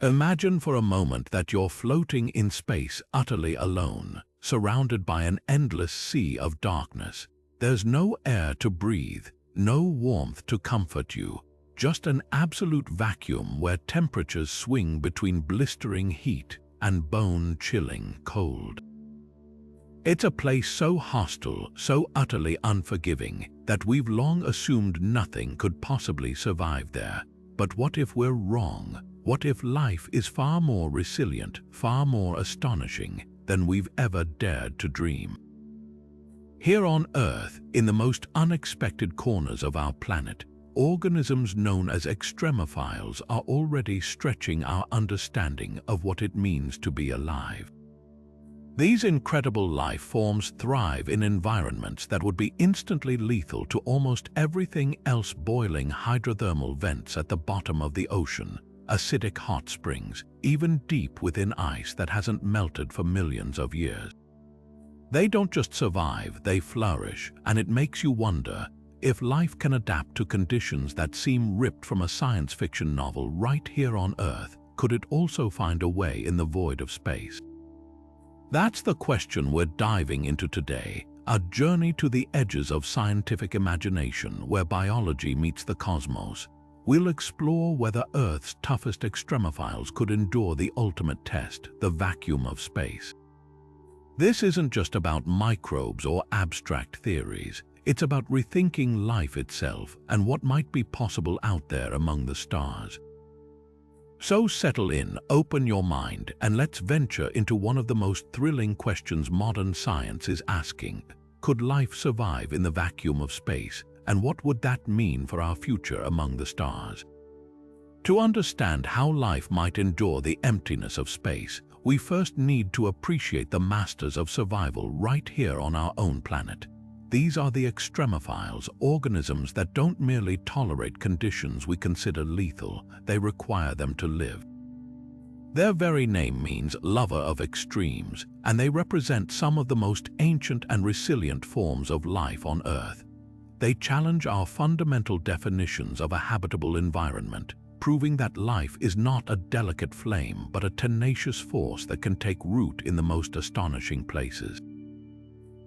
Imagine for a moment that you're floating in space utterly alone, surrounded by an endless sea of darkness. There's no air to breathe, no warmth to comfort you, just an absolute vacuum where temperatures swing between blistering heat and bone-chilling cold. It's a place so hostile, so utterly unforgiving, that we've long assumed nothing could possibly survive there. But what if we're wrong? What if life is far more resilient, far more astonishing than we've ever dared to dream? Here on Earth, in the most unexpected corners of our planet, organisms known as extremophiles are already stretching our understanding of what it means to be alive. These incredible life forms thrive in environments that would be instantly lethal to almost everything else: boiling hydrothermal vents at the bottom of the ocean, acidic hot springs, even deep within ice that hasn't melted for millions of years. They don't just survive, they flourish, and it makes you wonder, if life can adapt to conditions that seem ripped from a science fiction novel right here on Earth, could it also find a way in the void of space? That's the question we're diving into today, a journey to the edges of scientific imagination where biology meets the cosmos. We'll explore whether Earth's toughest extremophiles could endure the ultimate test, the vacuum of space. This isn't just about microbes or abstract theories. It's about rethinking life itself and what might be possible out there among the stars. So settle in, open your mind, and let's venture into one of the most thrilling questions modern science is asking. Could life survive in the vacuum of space, and what would that mean for our future among the stars? To understand how life might endure the emptiness of space, we first need to appreciate the masters of survival right here on our own planet. These are the extremophiles, organisms that don't merely tolerate conditions we consider lethal, they require them to live. Their very name means lover of extremes, and they represent some of the most ancient and resilient forms of life on Earth. They challenge our fundamental definitions of a habitable environment, proving that life is not a delicate flame but a tenacious force that can take root in the most astonishing places.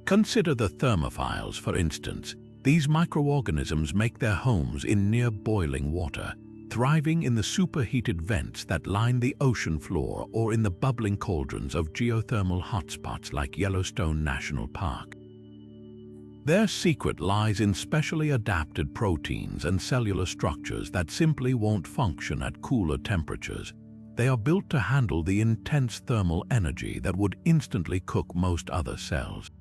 Consider the thermophiles, for instance. These microorganisms make their homes in near boiling water, thriving in the superheated vents that line the ocean floor or in the bubbling cauldrons of geothermal hotspots like Yellowstone National Park. Their secret lies in specially adapted proteins and cellular structures that simply won't function at cooler temperatures. They are built to handle the intense thermal energy that would instantly cook most other cells.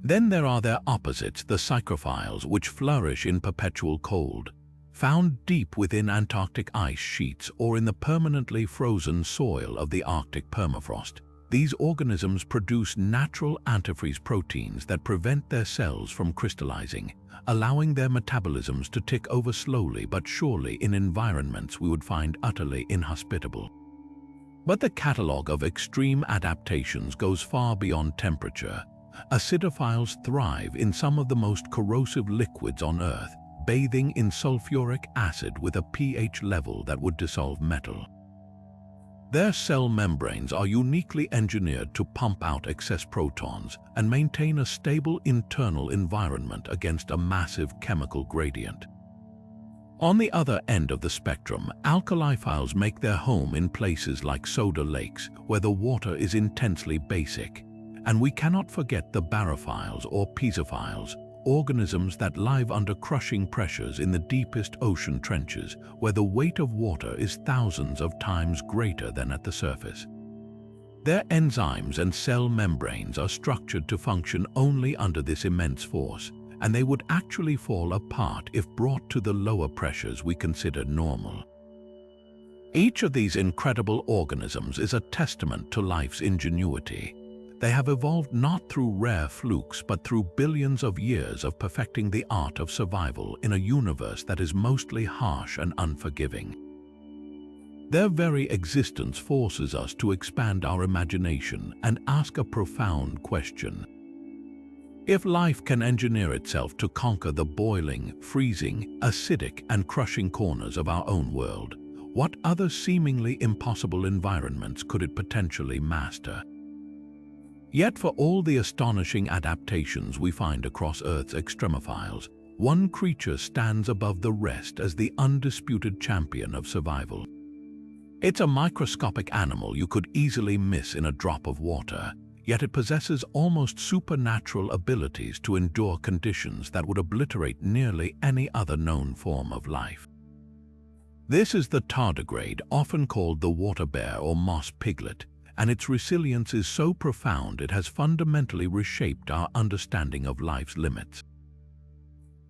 Then there are their opposites, the psychrophiles, which flourish in perpetual cold. Found deep within Antarctic ice sheets or in the permanently frozen soil of the Arctic permafrost, these organisms produce natural antifreeze proteins that prevent their cells from crystallizing, allowing their metabolisms to tick over slowly but surely in environments we would find utterly inhospitable. But the catalog of extreme adaptations goes far beyond temperature. Acidophiles thrive in some of the most corrosive liquids on Earth, bathing in sulfuric acid with a pH level that would dissolve metal. Their cell membranes are uniquely engineered to pump out excess protons and maintain a stable internal environment against a massive chemical gradient. On the other end of the spectrum, alkaliphiles make their home in places like soda lakes, where the water is intensely basic. And we cannot forget the barophiles or pisophiles, organisms that live under crushing pressures in the deepest ocean trenches, where the weight of water is thousands of times greater than at the surface. Their enzymes and cell membranes are structured to function only under this immense force, and they would actually fall apart if brought to the lower pressures we consider normal. Each of these incredible organisms is a testament to life's ingenuity. They have evolved not through rare flukes but through billions of years of perfecting the art of survival in a universe that is mostly harsh and unforgiving. Their very existence forces us to expand our imagination and ask a profound question. If life can engineer itself to conquer the boiling, freezing, acidic, and crushing corners of our own world, What other seemingly impossible environments could it potentially master? Yet for all the astonishing adaptations we find across Earth's extremophiles, one creature stands above the rest as the undisputed champion of survival. It's a microscopic animal you could easily miss in a drop of water, yet it possesses almost supernatural abilities to endure conditions that would obliterate nearly any other known form of life. This is the tardigrade, often called the water bear or moss piglet, and its resilience is so profound it has fundamentally reshaped our understanding of life's limits.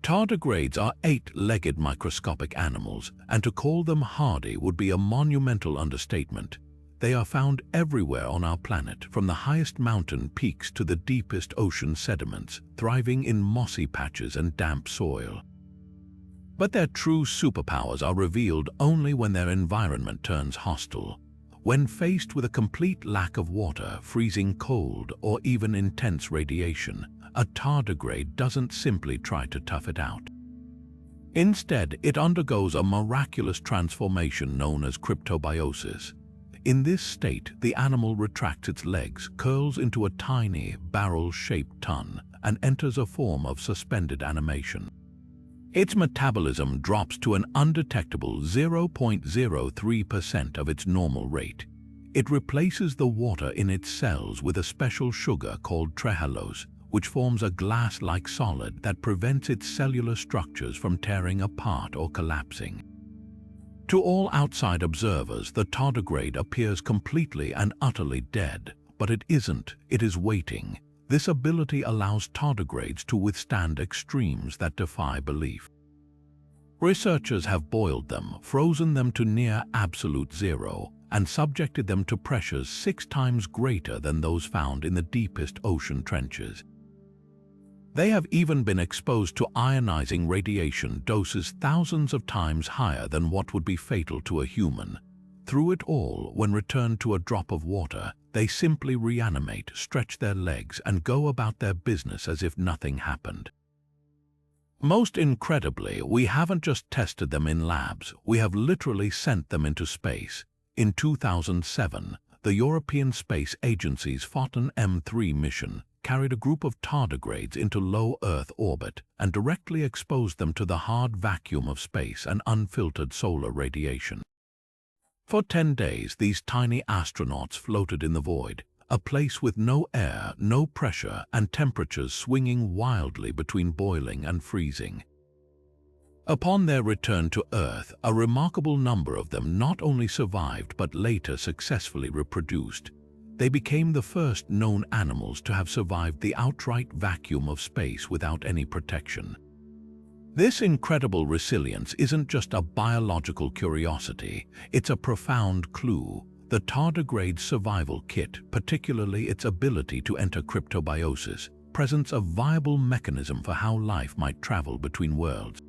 Tardigrades are 8-legged microscopic animals, and to call them hardy would be a monumental understatement. They are found everywhere on our planet, from the highest mountain peaks to the deepest ocean sediments, thriving in mossy patches and damp soil. But their true superpowers are revealed only when their environment turns hostile. When faced with a complete lack of water, freezing cold, or even intense radiation, a tardigrade doesn't simply try to tough it out. Instead, it undergoes a miraculous transformation known as cryptobiosis. In this state, the animal retracts its legs, curls into a tiny, barrel-shaped tongue, and enters a form of suspended animation. Its metabolism drops to an undetectable 0.03% of its normal rate. It replaces the water in its cells with a special sugar called trehalose, which forms a glass-like solid that prevents its cellular structures from tearing apart or collapsing. To all outside observers, the tardigrade appears completely and utterly dead, but it isn't. It is waiting. This ability allows tardigrades to withstand extremes that defy belief. Researchers have boiled them, frozen them to near absolute zero, and subjected them to pressures 6 times greater than those found in the deepest ocean trenches. They have even been exposed to ionizing radiation doses thousands of times higher than what would be fatal to a human. Through it all, when returned to a drop of water, they simply reanimate, stretch their legs, and go about their business as if nothing happened. Most incredibly, we haven't just tested them in labs, we have literally sent them into space. In 2007, the European Space Agency's Photon M3 mission carried a group of tardigrades into low Earth orbit and directly exposed them to the hard vacuum of space and unfiltered solar radiation. For 10 days, these tiny astronauts floated in the void, a place with no air, no pressure, and temperatures swinging wildly between boiling and freezing. Upon their return to Earth, a remarkable number of them not only survived but later successfully reproduced. They became the first known animals to have survived the outright vacuum of space without any protection. This incredible resilience isn't just a biological curiosity, it's a profound clue. The tardigrade's survival kit, particularly its ability to enter cryptobiosis, presents a viable mechanism for how life might travel between worlds.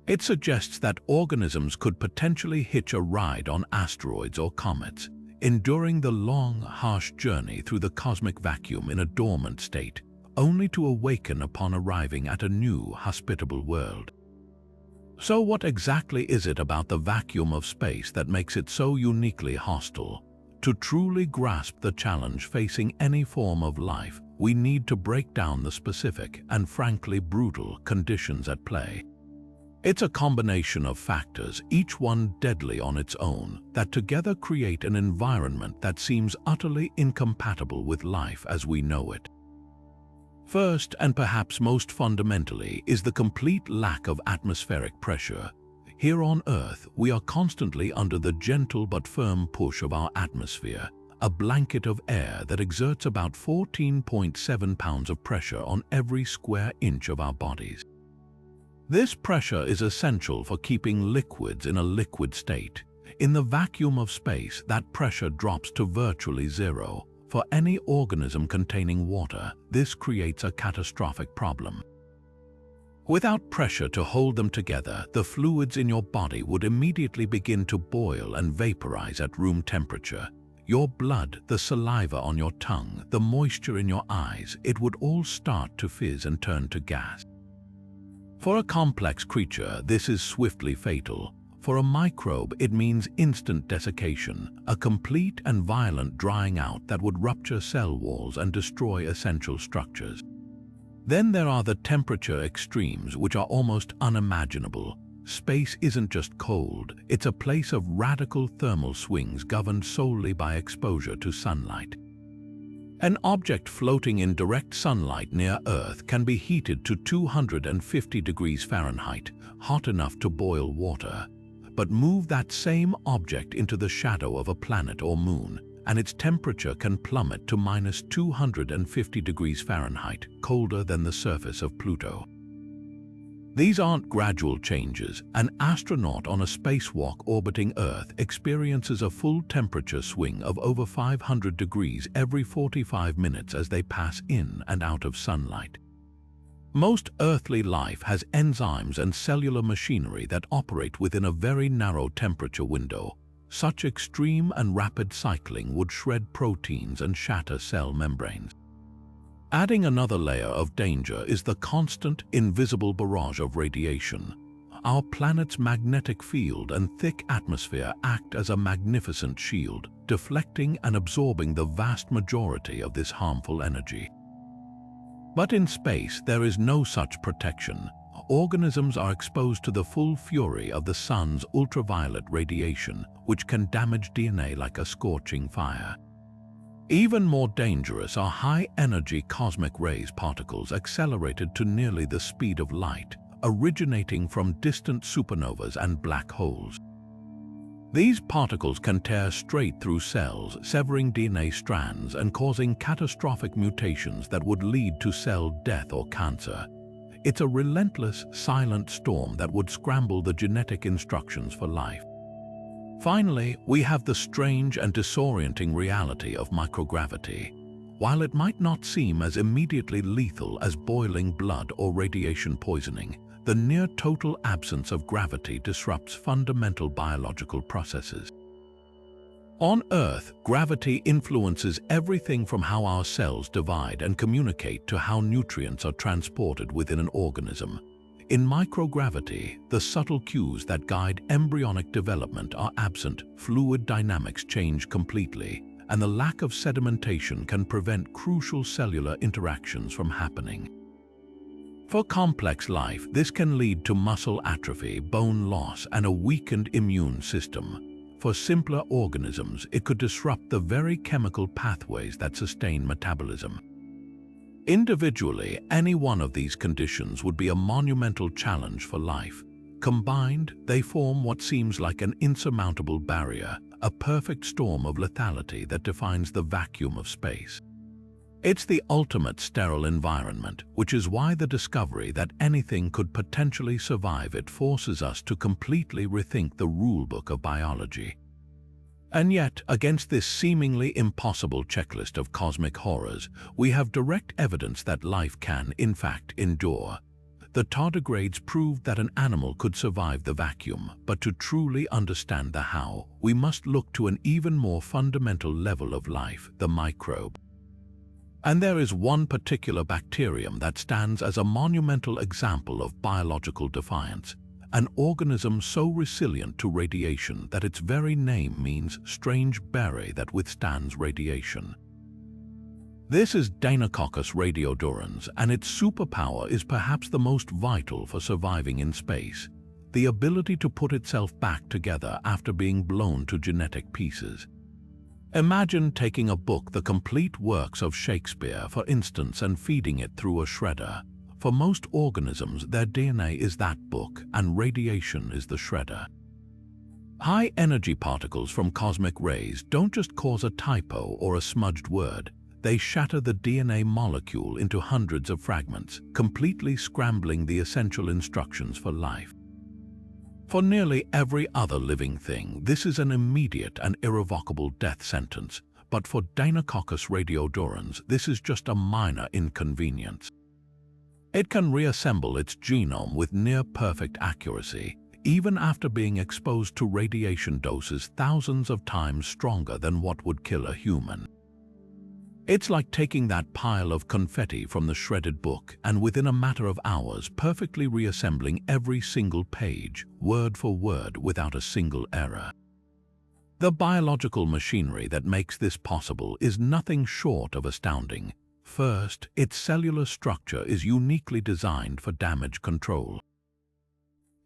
It suggests that organisms could potentially hitch a ride on asteroids or comets, enduring the long, harsh journey through the cosmic vacuum in a dormant state, only to awaken upon arriving at a new, hospitable world. So what exactly is it about the vacuum of space that makes it so uniquely hostile? To truly grasp the challenge facing any form of life, we need to break down the specific and frankly brutal conditions at play. It's a combination of factors, each one deadly on its own, that together create an environment that seems utterly incompatible with life as we know it. First, and perhaps most fundamentally, is the complete lack of atmospheric pressure. Here on Earth, we are constantly under the gentle but firm push of our atmosphere, a blanket of air that exerts about 14.7 pounds of pressure on every square inch of our bodies. This pressure is essential for keeping liquids in a liquid state. In the vacuum of space, that pressure drops to virtually zero. For any organism containing water, this creates a catastrophic problem. Without pressure to hold them together, the fluids in your body would immediately begin to boil and vaporize at room temperature. Your blood, the saliva on your tongue, the moisture in your eyes, it would all start to fizz and turn to gas. For a complex creature, this is swiftly fatal. For a microbe, it means instant desiccation, a complete and violent drying out that would rupture cell walls and destroy essential structures. Then there are the temperature extremes, which are almost unimaginable. Space isn't just cold, it's a place of radical thermal swings governed solely by exposure to sunlight. An object floating in direct sunlight near Earth can be heated to 250 degrees Fahrenheit, hot enough to boil water. But move that same object into the shadow of a planet or moon, and its temperature can plummet to minus 250 degrees Fahrenheit, colder than the surface of Pluto. These aren't gradual changes. An astronaut on a spacewalk orbiting Earth experiences a full temperature swing of over 500 degrees every 45 minutes as they pass in and out of sunlight. Most earthly life has enzymes and cellular machinery that operate within a very narrow temperature window. Such extreme and rapid cycling would shred proteins and shatter cell membranes. Adding another layer of danger is the constant, invisible barrage of radiation. Our planet's magnetic field and thick atmosphere act as a magnificent shield, deflecting and absorbing the vast majority of this harmful energy. But in space, there is no such protection. Organisms are exposed to the full fury of the sun's ultraviolet radiation, which can damage DNA like a scorching fire. Even more dangerous are high-energy cosmic rays particles accelerated to nearly the speed of light, originating from distant supernovas and black holes. These particles can tear straight through cells, severing DNA strands and causing catastrophic mutations that would lead to cell death or cancer. It's a relentless, silent storm that would scramble the genetic instructions for life. Finally, we have the strange and disorienting reality of microgravity. While it might not seem as immediately lethal as boiling blood or radiation poisoning, the near-total absence of gravity disrupts fundamental biological processes. On Earth, gravity influences everything from how our cells divide and communicate to how nutrients are transported within an organism. In microgravity, the subtle cues that guide embryonic development are absent, fluid dynamics change completely, and the lack of sedimentation can prevent crucial cellular interactions from happening. For complex life, this can lead to muscle atrophy, bone loss, and a weakened immune system. For simpler organisms, it could disrupt the very chemical pathways that sustain metabolism. Individually, any one of these conditions would be a monumental challenge for life. Combined, they form what seems like an insurmountable barrier, a perfect storm of lethality that defines the vacuum of space. It's the ultimate sterile environment, which is why the discovery that anything could potentially survive it forces us to completely rethink the rulebook of biology. And yet, against this seemingly impossible checklist of cosmic horrors, we have direct evidence that life can, in fact, endure. The tardigrades proved that an animal could survive the vacuum, but to truly understand the how, we must look to an even more fundamental level of life, the microbe. And there is one particular bacterium that stands as a monumental example of biological defiance, an organism so resilient to radiation that its very name means strange berry that withstands radiation. This is Deinococcus radiodurans, and its superpower is perhaps the most vital for surviving in space: the ability to put itself back together after being blown to genetic pieces. Imagine taking a book, the complete works of Shakespeare, for instance, and feeding it through a shredder. For most organisms, their DNA is that book, and radiation is the shredder. High-energy particles from cosmic rays don't just cause a typo or a smudged word. They shatter the DNA molecule into hundreds of fragments, completely scrambling the essential instructions for life. For nearly every other living thing, this is an immediate and irrevocable death sentence. But for Deinococcus radiodurans, this is just a minor inconvenience. It can reassemble its genome with near-perfect accuracy, even after being exposed to radiation doses thousands of times stronger than what would kill a human. It's like taking that pile of confetti from the shredded book and within a matter of hours perfectly reassembling every single page, word for word, without a single error. The biological machinery that makes this possible is nothing short of astounding. First, its cellular structure is uniquely designed for damage control.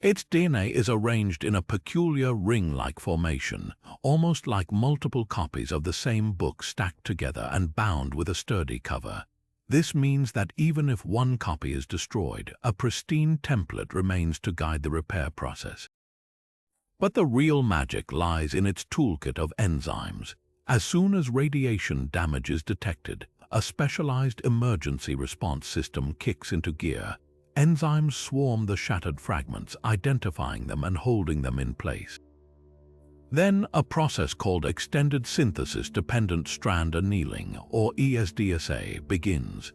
Its DNA is arranged in a peculiar ring-like formation, almost like multiple copies of the same book stacked together and bound with a sturdy cover. This means that even if one copy is destroyed, a pristine template remains to guide the repair process. But the real magic lies in its toolkit of enzymes. As soon as radiation damage is detected, a specialized emergency response system kicks into gear. Enzymes swarm the shattered fragments, identifying them and holding them in place. Then a process called extended synthesis-dependent strand annealing, or ESDSA, begins.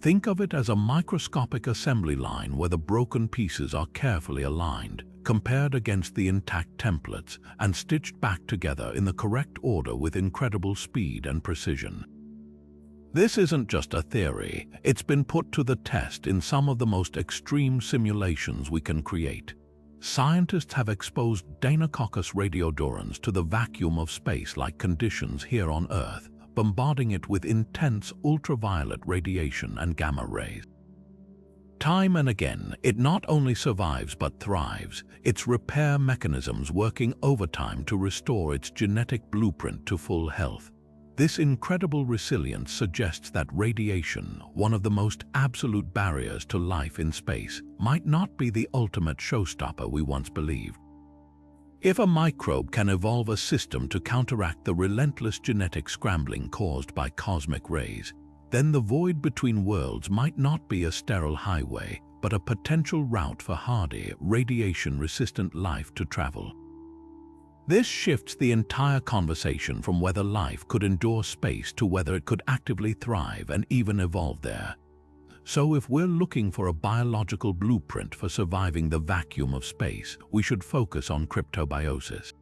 Think of it as a microscopic assembly line where the broken pieces are carefully aligned, compared against the intact templates, and stitched back together in the correct order with incredible speed and precision. This isn't just a theory, it's been put to the test in some of the most extreme simulations we can create. Scientists have exposed Deinococcus radiodurans to the vacuum of space-like conditions here on Earth, bombarding it with intense ultraviolet radiation and gamma rays. Time and again, it not only survives but thrives, its repair mechanisms working overtime to restore its genetic blueprint to full health. This incredible resilience suggests that radiation, one of the most absolute barriers to life in space, might not be the ultimate showstopper we once believed. If a microbe can evolve a system to counteract the relentless genetic scrambling caused by cosmic rays, then the void between worlds might not be a sterile highway, but a potential route for hardy, radiation-resistant life to travel. This shifts the entire conversation from whether life could endure space to whether it could actively thrive and even evolve there. So if we're looking for a biological blueprint for surviving the vacuum of space, we should focus on cryptobiosis.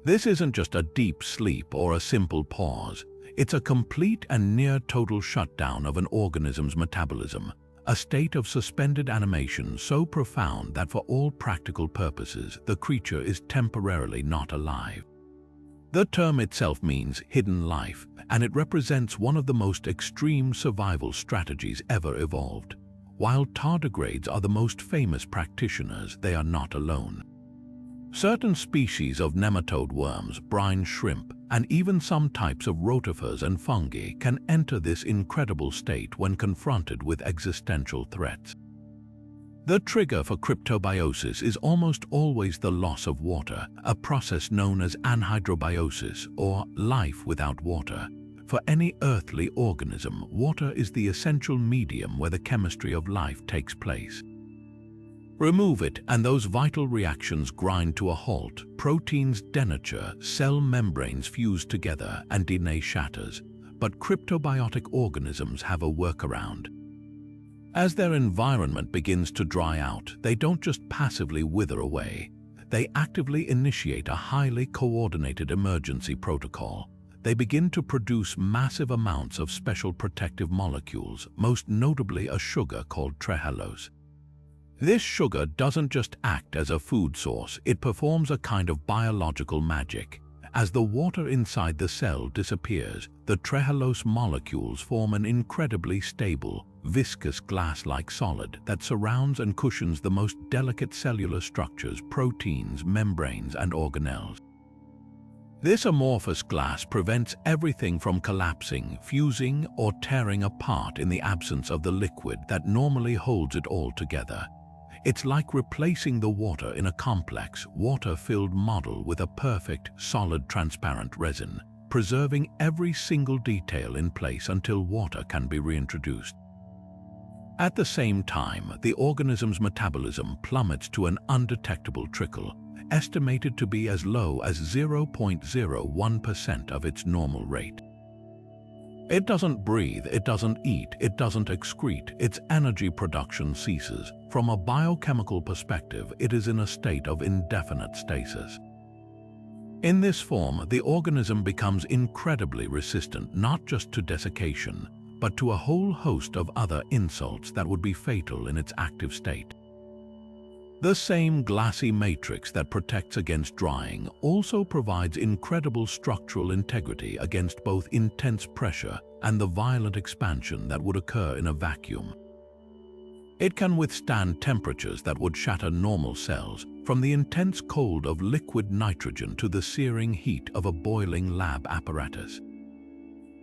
This isn't just a deep sleep or a simple pause. It's a complete and near-total shutdown of an organism's metabolism, a state of suspended animation so profound that for all practical purposes, the creature is temporarily not alive. The term itself means hidden life, and it represents one of the most extreme survival strategies ever evolved. While tardigrades are the most famous practitioners, they are not alone. Certain species of nematode worms, brine shrimp, and even some types of rotifers and fungi can enter this incredible state when confronted with existential threats. The trigger for cryptobiosis is almost always the loss of water, a process known as anhydrobiosis, or life without water. For any earthly organism, water is the essential medium where the chemistry of life takes place. Remove it, and those vital reactions grind to a halt. Proteins denature, cell membranes fuse together, and DNA shatters. But cryptobiotic organisms have a workaround. As their environment begins to dry out, they don't just passively wither away. They actively initiate a highly coordinated emergency protocol. They begin to produce massive amounts of special protective molecules, most notably a sugar called trehalose. This sugar doesn't just act as a food source, it performs a kind of biological magic. As the water inside the cell disappears, the trehalose molecules form an incredibly stable, viscous glass-like solid that surrounds and cushions the most delicate cellular structures, proteins, membranes, and organelles. This amorphous glass prevents everything from collapsing, fusing, or tearing apart in the absence of the liquid that normally holds it all together. It's like replacing the water in a complex, water-filled model with a perfect, solid, transparent resin, preserving every single detail in place until water can be reintroduced. At the same time, the organism's metabolism plummets to an undetectable trickle, estimated to be as low as 0.01% of its normal rate. It doesn't breathe, it doesn't eat, it doesn't excrete, its energy production ceases. From a biochemical perspective, it is in a state of indefinite stasis. In this form, the organism becomes incredibly resistant not just to desiccation, but to a whole host of other insults that would be fatal in its active state. The same glassy matrix that protects against drying also provides incredible structural integrity against both intense pressure and the violent expansion that would occur in a vacuum. It can withstand temperatures that would shatter normal cells, from the intense cold of liquid nitrogen to the searing heat of a boiling lab apparatus.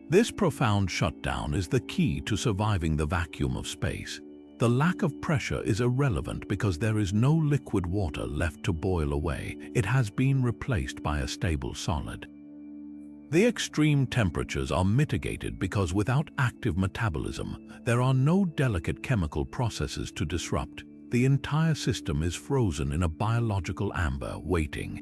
This profound shutdown is the key to surviving the vacuum of space. The lack of pressure is irrelevant because there is no liquid water left to boil away. It has been replaced by a stable solid. The extreme temperatures are mitigated because without active metabolism, there are no delicate chemical processes to disrupt. The entire system is frozen in a biological amber, waiting.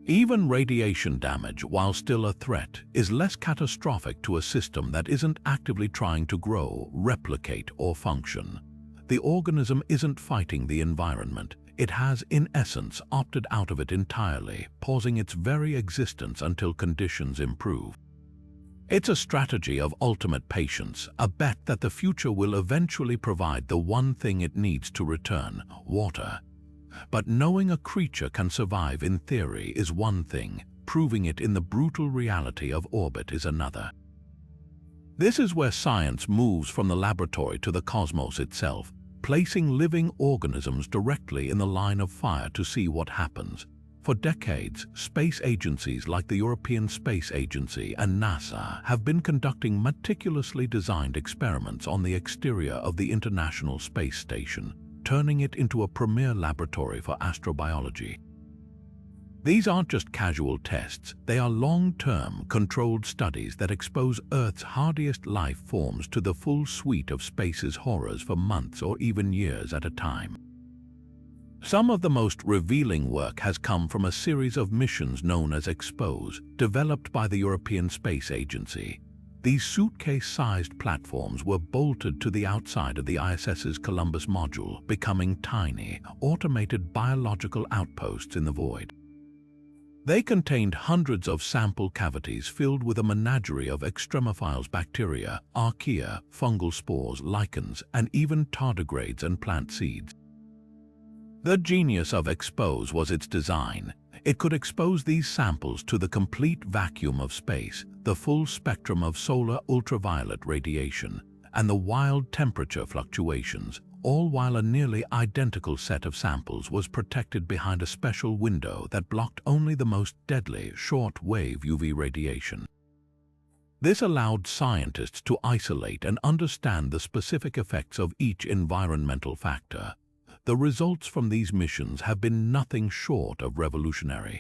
Even radiation damage, while still a threat, is less catastrophic to a system that isn't actively trying to grow, replicate, or function. The organism isn't fighting the environment. It has, in essence, opted out of it entirely, pausing its very existence until conditions improve. It's a strategy of ultimate patience, a bet that the future will eventually provide the one thing it needs to return: water. But knowing a creature can survive in theory is one thing, proving it in the brutal reality of orbit is another. This is where science moves from the laboratory to the cosmos itself, placing living organisms directly in the line of fire to see what happens. For decades, space agencies like the European Space Agency and NASA have been conducting meticulously designed experiments on the exterior of the International Space Station, turning it into a premier laboratory for astrobiology. These aren't just casual tests, they are long-term, controlled studies that expose Earth's hardiest life forms to the full suite of space's horrors for months or even years at a time. Some of the most revealing work has come from a series of missions known as Expose, developed by the European Space Agency. These suitcase-sized platforms were bolted to the outside of the ISS's Columbus module, becoming tiny, automated biological outposts in the void. They contained hundreds of sample cavities filled with a menagerie of Extremophiles bacteria, archaea, fungal spores, lichens, and even tardigrades and plant seeds. The genius of Expose was its design. It could expose these samples to the complete vacuum of space, the full spectrum of solar ultraviolet radiation, and the wild temperature fluctuations, all while a nearly identical set of samples was protected behind a special window that blocked only the most deadly short-wave UV radiation. This allowed scientists to isolate and understand the specific effects of each environmental factor. The results from these missions have been nothing short of revolutionary.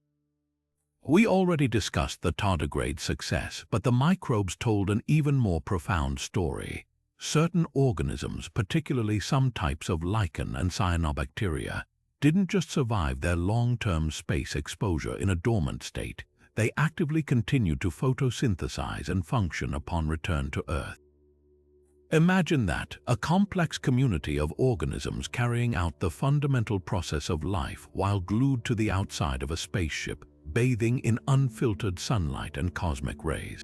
We already discussed the tardigrade's success, but the microbes told an even more profound story. Certain organisms, particularly some types of lichen and cyanobacteria, didn't just survive their long-term space exposure in a dormant state. They actively continued to photosynthesize and function upon return to Earth. Imagine that, a complex community of organisms carrying out the fundamental process of life while glued to the outside of a spaceship, bathing in unfiltered sunlight and cosmic rays.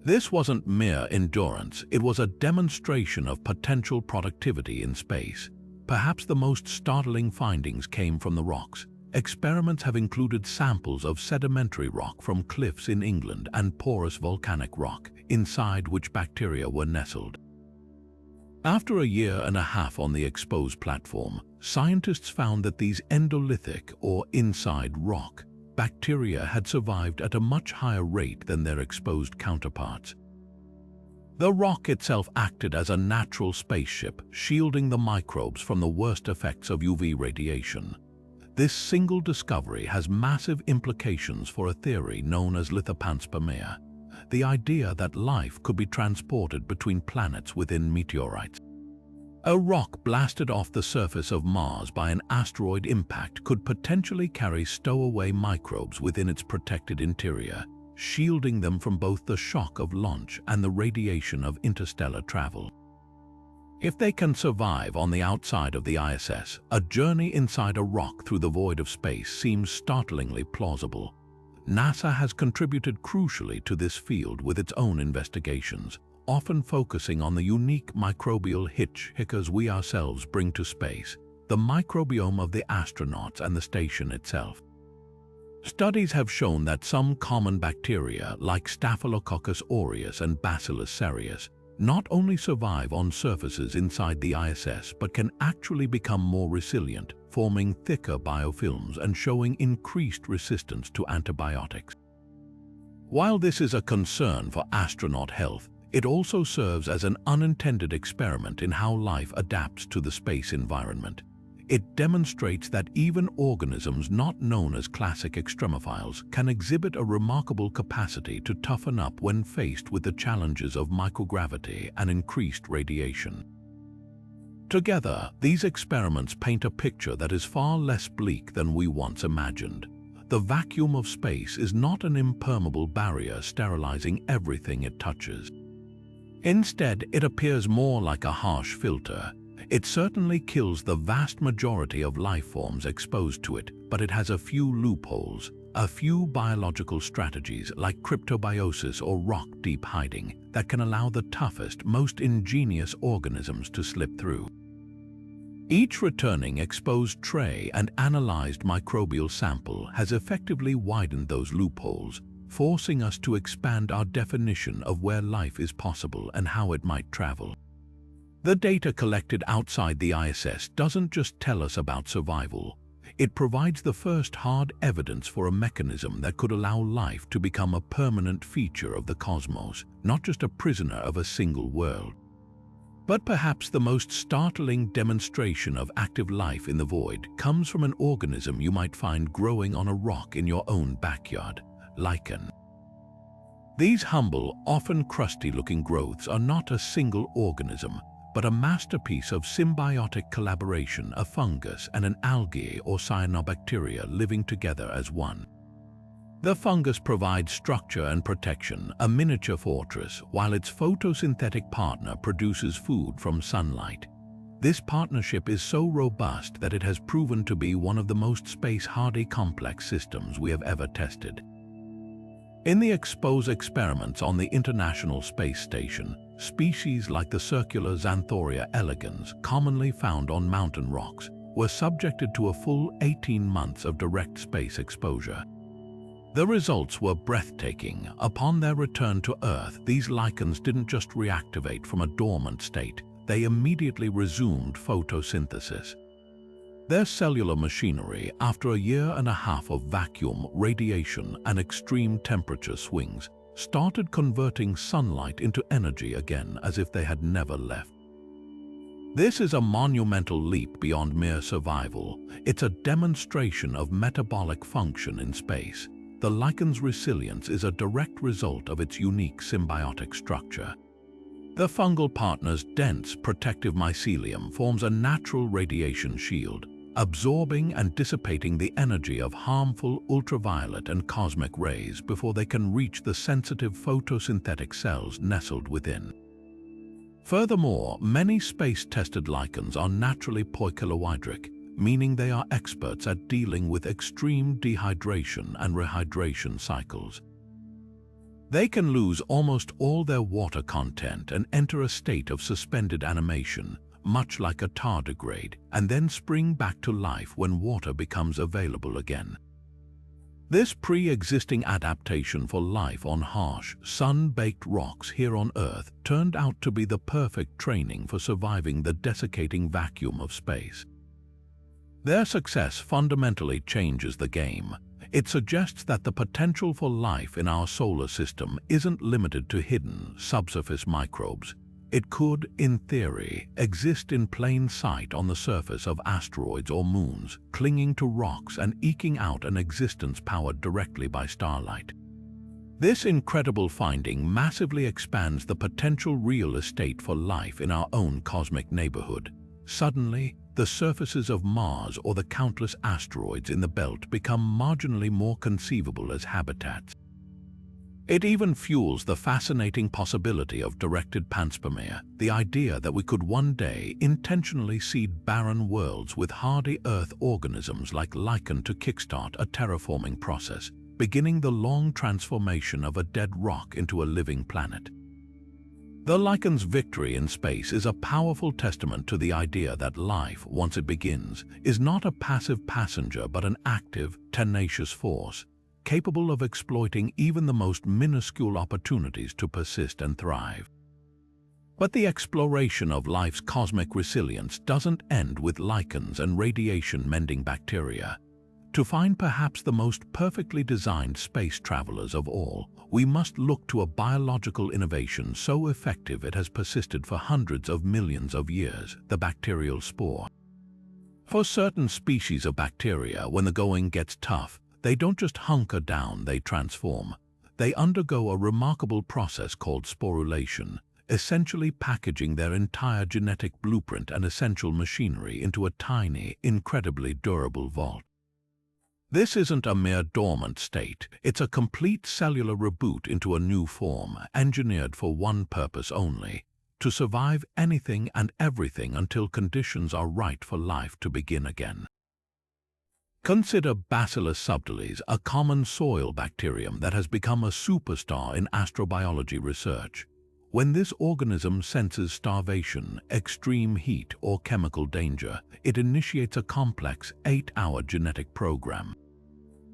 This wasn't mere endurance, it was a demonstration of potential productivity in space. Perhaps the most startling findings came from the rocks. Experiments have included samples of sedimentary rock from cliffs in England and porous volcanic rock, inside which bacteria were nestled. After a year and a half on the exposed platform, scientists found that these endolithic, or inside rock, bacteria had survived at a much higher rate than their exposed counterparts. The rock itself acted as a natural spaceship, shielding the microbes from the worst effects of UV radiation. This single discovery has massive implications for a theory known as Panspermia, the idea that life could be transported between planets within meteorites. A rock blasted off the surface of Mars by an asteroid impact could potentially carry stowaway microbes within its protected interior, shielding them from both the shock of launch and the radiation of interstellar travel. If they can survive on the outside of the ISS, a journey inside a rock through the void of space seems startlingly plausible. NASA has contributed crucially to this field with its own investigations, often focusing on the unique microbial hitchhikers we ourselves bring to space, the microbiome of the astronauts and the station itself. Studies have shown that some common bacteria like Staphylococcus aureus and Bacillus cereus not only survive on surfaces inside the ISS but can actually become more resilient, forming thicker biofilms and showing increased resistance to antibiotics. While this is a concern for astronaut health, it also serves as an unintended experiment in how life adapts to the space environment. It demonstrates that even organisms not known as classic extremophiles can exhibit a remarkable capacity to toughen up when faced with the challenges of microgravity and increased radiation. Together, these experiments paint a picture that is far less bleak than we once imagined. The vacuum of space is not an impermeable barrier sterilizing everything it touches. Instead, it appears more like a harsh filter. It certainly kills the vast majority of life forms exposed to it, but it has a few loopholes, a few biological strategies like cryptobiosis or rock-deep hiding that can allow the toughest, most ingenious organisms to slip through. Each returning exposed tray and analyzed microbial sample has effectively widened those loopholes, forcing us to expand our definition of where life is possible and how it might travel. The data collected outside the ISS doesn't just tell us about survival. It provides the first hard evidence for a mechanism that could allow life to become a permanent feature of the cosmos, not just a prisoner of a single world. But perhaps the most startling demonstration of active life in the void comes from an organism you might find growing on a rock in your own backyard, lichen. These humble, often crusty-looking growths are not a single organism, but a masterpiece of symbiotic collaboration, a fungus and an algae or cyanobacteria living together as one. The fungus provides structure and protection, a miniature fortress, while its photosynthetic partner produces food from sunlight. This partnership is so robust that it has proven to be one of the most space-hardy complex systems we have ever tested. In the expose experiments on the International Space Station, species like the circular Xanthoria elegans, commonly found on mountain rocks, were subjected to a full 18 months of direct space exposure. The results were breathtaking. Upon their return to Earth, these lichens didn't just reactivate from a dormant state, they immediately resumed photosynthesis. Their cellular machinery, after a year and a half of vacuum, radiation, and extreme temperature swings, started converting sunlight into energy again as if they had never left. This is a monumental leap beyond mere survival. It's a demonstration of metabolic function in space. The lichen's resilience is a direct result of its unique symbiotic structure. The fungal partner's dense protective mycelium forms a natural radiation shield, absorbing and dissipating the energy of harmful ultraviolet and cosmic rays before they can reach the sensitive photosynthetic cells nestled within. Furthermore, many space-tested lichens are naturally poikilohydric, meaning they are experts at dealing with extreme dehydration and rehydration cycles. They can lose almost all their water content and enter a state of suspended animation, much like a tardigrade, and then spring back to life when water becomes available again. This pre-existing adaptation for life on harsh, sun-baked rocks here on Earth turned out to be the perfect training for surviving the desiccating vacuum of space. Their success fundamentally changes the game. It suggests that the potential for life in our solar system isn't limited to hidden, subsurface microbes. It could, in theory, exist in plain sight on the surface of asteroids or moons, clinging to rocks and eking out an existence powered directly by starlight. This incredible finding massively expands the potential real estate for life in our own cosmic neighborhood. Suddenly, the surfaces of Mars or the countless asteroids in the belt become marginally more conceivable as habitats. It even fuels the fascinating possibility of directed panspermia, the idea that we could one day intentionally seed barren worlds with hardy Earth organisms like lichen to kickstart a terraforming process, beginning the long transformation of a dead rock into a living planet. The lichen's victory in space is a powerful testament to the idea that life, once it begins, is not a passive passenger but an active, tenacious force, capable of exploiting even the most minuscule opportunities to persist and thrive. But the exploration of life's cosmic resilience doesn't end with lichens and radiation-mending bacteria. To find perhaps the most perfectly designed space travelers of all, we must look to a biological innovation so effective it has persisted for hundreds of millions of years, the bacterial spore. For certain species of bacteria, when the going gets tough, they don't just hunker down, they transform. They undergo a remarkable process called sporulation, essentially packaging their entire genetic blueprint and essential machinery into a tiny, incredibly durable vault. This isn't a mere dormant state, it's a complete cellular reboot into a new form, engineered for one purpose only: to survive anything and everything until conditions are right for life to begin again. Consider Bacillus subtilis, a common soil bacterium that has become a superstar in astrobiology research. When this organism senses starvation, extreme heat, or chemical danger, it initiates a complex 8-hour genetic program.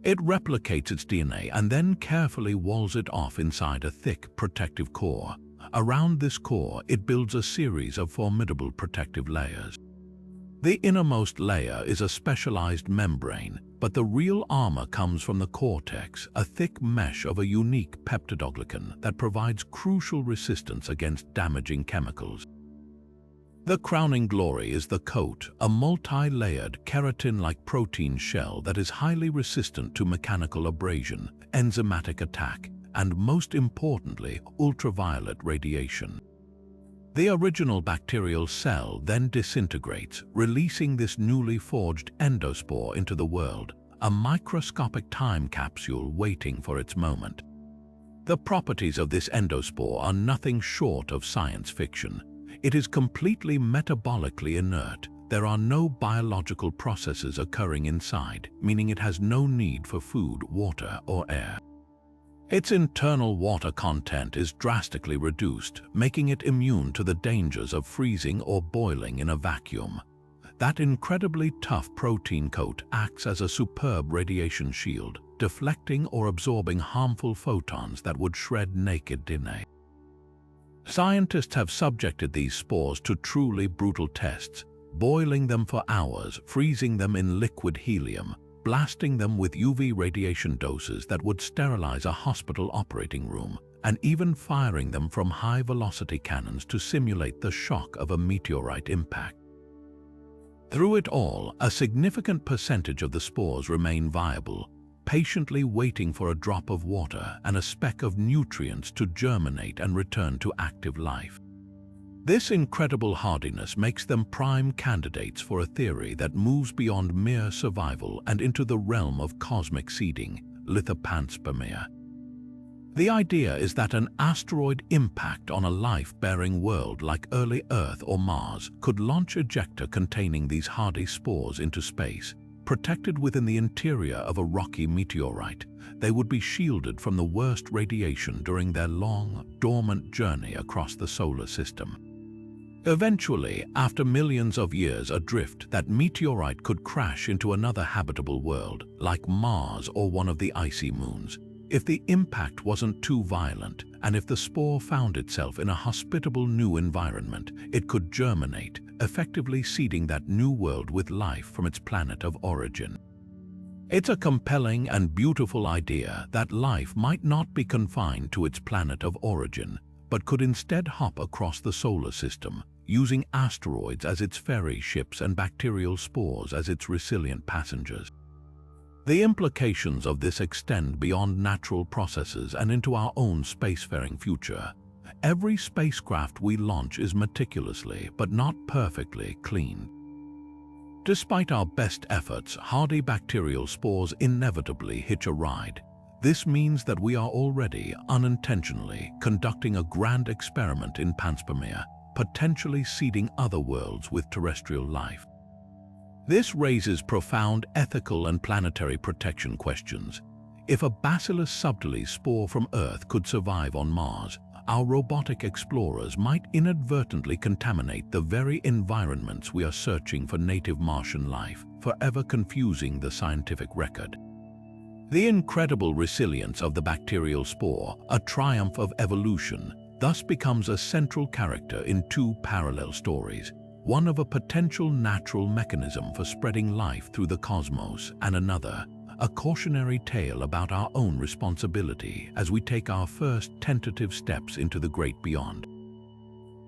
It replicates its DNA and then carefully walls it off inside a thick, protective core. Around this core, it builds a series of formidable protective layers. The innermost layer is a specialized membrane, but the real armor comes from the cortex, a thick mesh of a unique peptidoglycan that provides crucial resistance against damaging chemicals. The crowning glory is the coat, a multi-layered keratin-like protein shell that is highly resistant to mechanical abrasion, enzymatic attack, and most importantly, ultraviolet radiation. The original bacterial cell then disintegrates, releasing this newly forged endospore into the world, a microscopic time capsule waiting for its moment. The properties of this endospore are nothing short of science fiction. It is completely metabolically inert. There are no biological processes occurring inside, meaning it has no need for food, water, or air. Its internal water content is drastically reduced, making it immune to the dangers of freezing or boiling in a vacuum. That incredibly tough protein coat acts as a superb radiation shield, deflecting or absorbing harmful photons that would shred naked DNA. Scientists have subjected these spores to truly brutal tests, boiling them for hours, freezing them in liquid helium, blasting them with UV radiation doses that would sterilize a hospital operating room, and even firing them from high-velocity cannons to simulate the shock of a meteorite impact. Through it all, a significant percentage of the spores remain viable, patiently waiting for a drop of water and a speck of nutrients to germinate and return to active life. This incredible hardiness makes them prime candidates for a theory that moves beyond mere survival and into the realm of cosmic seeding, Panspermia. The idea is that an asteroid impact on a life-bearing world like early Earth or Mars could launch ejecta containing these hardy spores into space. Protected within the interior of a rocky meteorite, they would be shielded from the worst radiation during their long, dormant journey across the solar system. Eventually, after millions of years adrift, that meteorite could crash into another habitable world, like Mars or one of the icy moons. If the impact wasn't too violent, and if the spore found itself in a hospitable new environment, it could germinate, effectively seeding that new world with life from its planet of origin. It's a compelling and beautiful idea that life might not be confined to its planet of origin, but could instead hop across the solar system, using asteroids as its ferry ships and bacterial spores as its resilient passengers. The implications of this extend beyond natural processes and into our own spacefaring future. Every spacecraft we launch is meticulously, but not perfectly, cleaned. Despite our best efforts, hardy bacterial spores inevitably hitch a ride. This means that we are already, unintentionally, conducting a grand experiment in Panspermia, potentially seeding other worlds with terrestrial life. This raises profound ethical and planetary protection questions. If a Bacillus subtilis spore from Earth could survive on Mars, our robotic explorers might inadvertently contaminate the very environments we are searching for native Martian life, forever confusing the scientific record. The incredible resilience of the bacterial spore, a triumph of evolution, thus becomes a central character in two parallel stories, one of a potential natural mechanism for spreading life through the cosmos, and another, a cautionary tale about our own responsibility as we take our first tentative steps into the great beyond.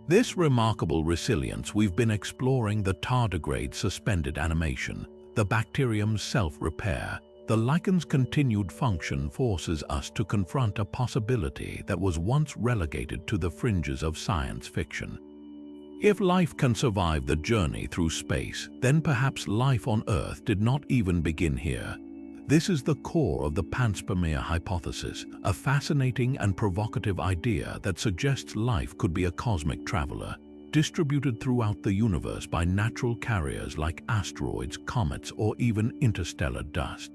This remarkable resilience we've been exploring: the tardigrade suspended animation, the bacterium's self-repair, the lichen's continued function forces us to confront a possibility that was once relegated to the fringes of science fiction. If life can survive the journey through space, then perhaps life on Earth did not even begin here. This is the core of the Panspermia hypothesis, a fascinating and provocative idea that suggests life could be a cosmic traveler, distributed throughout the universe by natural carriers like asteroids, comets, or even interstellar dust.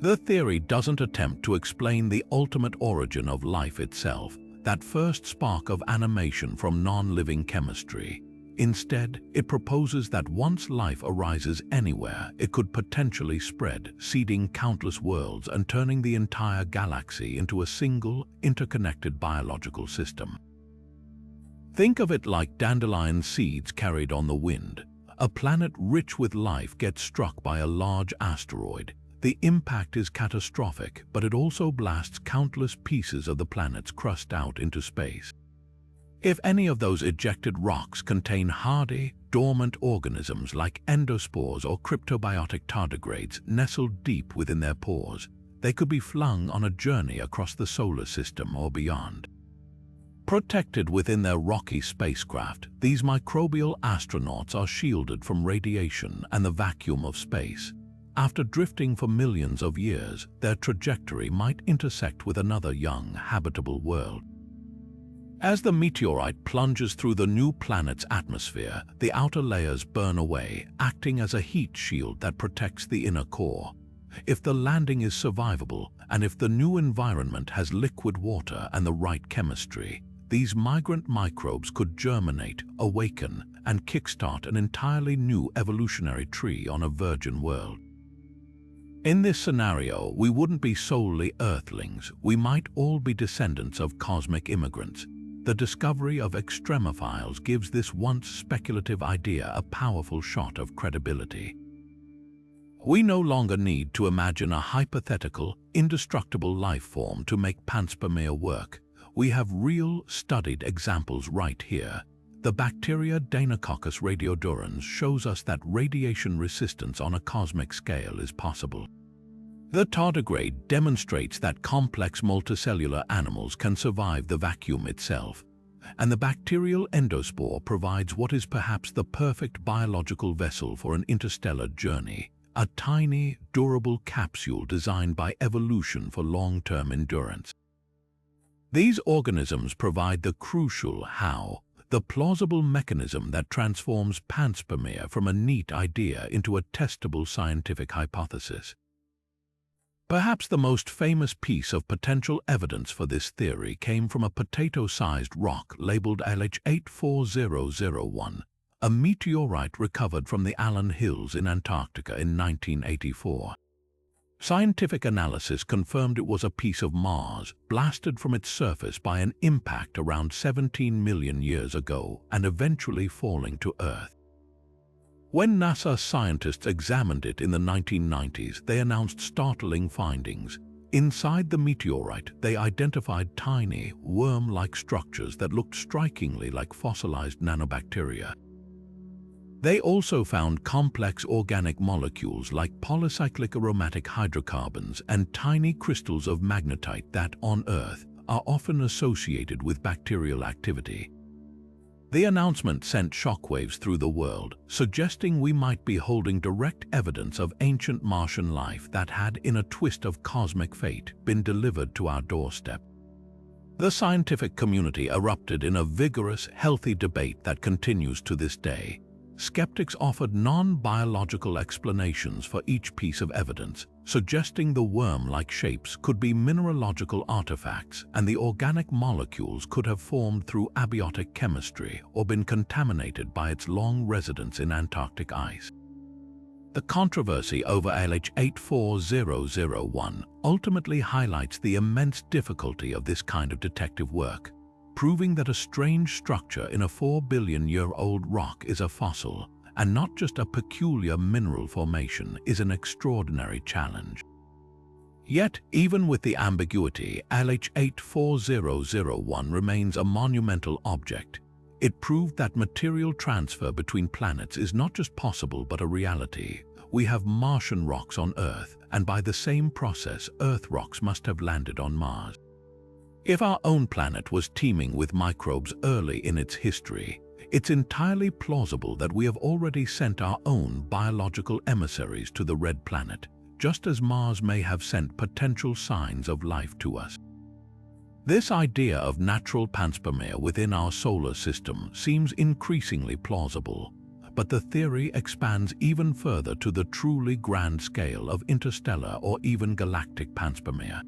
The theory doesn't attempt to explain the ultimate origin of life itself, that first spark of animation from non-living chemistry. Instead, it proposes that once life arises anywhere, it could potentially spread, seeding countless worlds and turning the entire galaxy into a single, interconnected biological system. Think of it like dandelion seeds carried on the wind. A planet rich with life gets struck by a large asteroid. The impact is catastrophic, but it also blasts countless pieces of the planet's crust out into space. If any of those ejected rocks contain hardy, dormant organisms like endospores or cryptobiotic tardigrades nestled deep within their pores, they could be flung on a journey across the solar system or beyond. Protected within their rocky spacecraft, these microbial astronauts are shielded from radiation and the vacuum of space. After drifting for millions of years, their trajectory might intersect with another young, habitable world. As the meteorite plunges through the new planet's atmosphere, the outer layers burn away, acting as a heat shield that protects the inner core. If the landing is survivable, and if the new environment has liquid water and the right chemistry, these migrant microbes could germinate, awaken, and kickstart an entirely new evolutionary tree on a virgin world. In this scenario, we wouldn't be solely Earthlings, we might all be descendants of cosmic immigrants. The discovery of Extremophiles gives this once speculative idea a powerful shot of credibility. We no longer need to imagine a hypothetical, indestructible life form to make Panspermia work. We have real, studied examples right here. The bacteria Deinococcus radiodurans shows us that radiation resistance on a cosmic scale is possible. The tardigrade demonstrates that complex multicellular animals can survive the vacuum itself. And the bacterial endospore provides what is perhaps the perfect biological vessel for an interstellar journey, a tiny, durable capsule designed by evolution for long-term endurance. These organisms provide the crucial how, the plausible mechanism that transforms Panspermia from a neat idea into a testable scientific hypothesis. Perhaps the most famous piece of potential evidence for this theory came from a potato-sized rock labeled LH84001, a meteorite recovered from the Allan Hills in Antarctica in 1984. Scientific analysis confirmed it was a piece of Mars, blasted from its surface by an impact around 17 million years ago and eventually falling to Earth. When NASA scientists examined it in the 1990s, they announced startling findings. Inside the meteorite, they identified tiny, worm-like structures that looked strikingly like fossilized nanobacteria. They also found complex organic molecules like polycyclic aromatic hydrocarbons and tiny crystals of magnetite that, on Earth, are often associated with bacterial activity. The announcement sent shockwaves through the world, suggesting we might be holding direct evidence of ancient Martian life that had, in a twist of cosmic fate, been delivered to our doorstep. The scientific community erupted in a vigorous, healthy debate that continues to this day. Skeptics offered non-biological explanations for each piece of evidence, suggesting the worm-like shapes could be mineralogical artifacts and the organic molecules could have formed through abiotic chemistry or been contaminated by its long residence in Antarctic ice. The controversy over LH84001 ultimately highlights the immense difficulty of this kind of detective work, proving that a strange structure in a 4-billion-year-old rock is a fossil, and not just a peculiar mineral formation, is an extraordinary challenge. Yet, even with the ambiguity, LH84001 remains a monumental object. It proved that material transfer between planets is not just possible but a reality. We have Martian rocks on Earth, and by the same process, Earth rocks must have landed on Mars. If our own planet was teeming with microbes early in its history, it's entirely plausible that we have already sent our own biological emissaries to the red planet, just as Mars may have sent potential signs of life to us. This idea of natural panspermia within our solar system seems increasingly plausible, but the theory expands even further to the truly grand scale of interstellar or even galactic panspermia.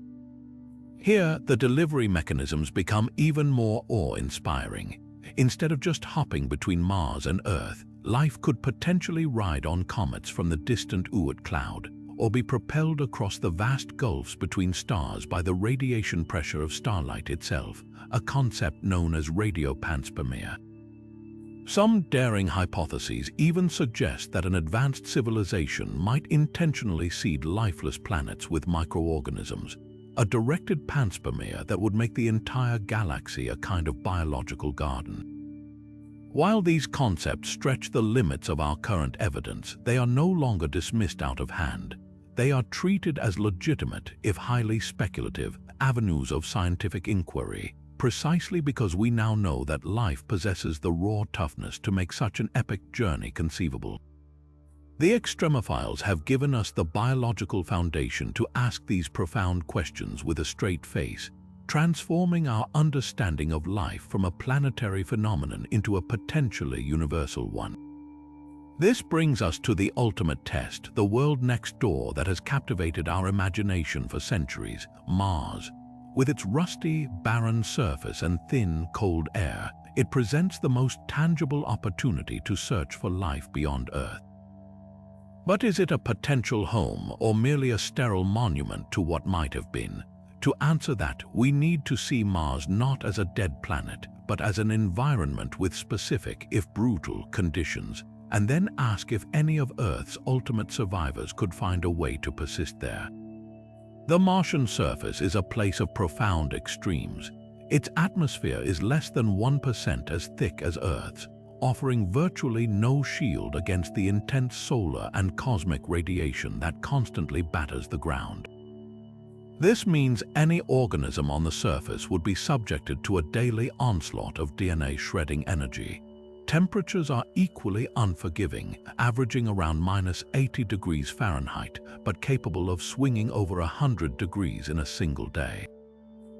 Here, the delivery mechanisms become even more awe-inspiring. Instead of just hopping between Mars and Earth, life could potentially ride on comets from the distant Oort cloud, or be propelled across the vast gulfs between stars by the radiation pressure of starlight itself, a concept known as radiopanspermia. Some daring hypotheses even suggest that an advanced civilization might intentionally seed lifeless planets with microorganisms, a directed panspermia that would make the entire galaxy a kind of biological garden. While these concepts stretch the limits of our current evidence, they are no longer dismissed out of hand. They are treated as legitimate, if highly speculative, avenues of scientific inquiry, precisely because we now know that life possesses the raw toughness to make such an epic journey conceivable. The Extremophiles have given us the biological foundation to ask these profound questions with a straight face, transforming our understanding of life from a planetary phenomenon into a potentially universal one. This brings us to the ultimate test, the world next door that has captivated our imagination for centuries, Mars. With its rusty, barren surface and thin, cold air, it presents the most tangible opportunity to search for life beyond Earth. But is it a potential home or merely a sterile monument to what might have been? To answer that, we need to see Mars not as a dead planet, but as an environment with specific, if brutal, conditions, and then ask if any of Earth's ultimate survivors could find a way to persist there. The Martian surface is a place of profound extremes. Its atmosphere is less than 1% as thick as Earth's, offering virtually no shield against the intense solar and cosmic radiation that constantly batters the ground. This means any organism on the surface would be subjected to a daily onslaught of DNA-shredding energy. Temperatures are equally unforgiving, averaging around -80 degrees Fahrenheit, but capable of swinging over 100 degrees in a single day.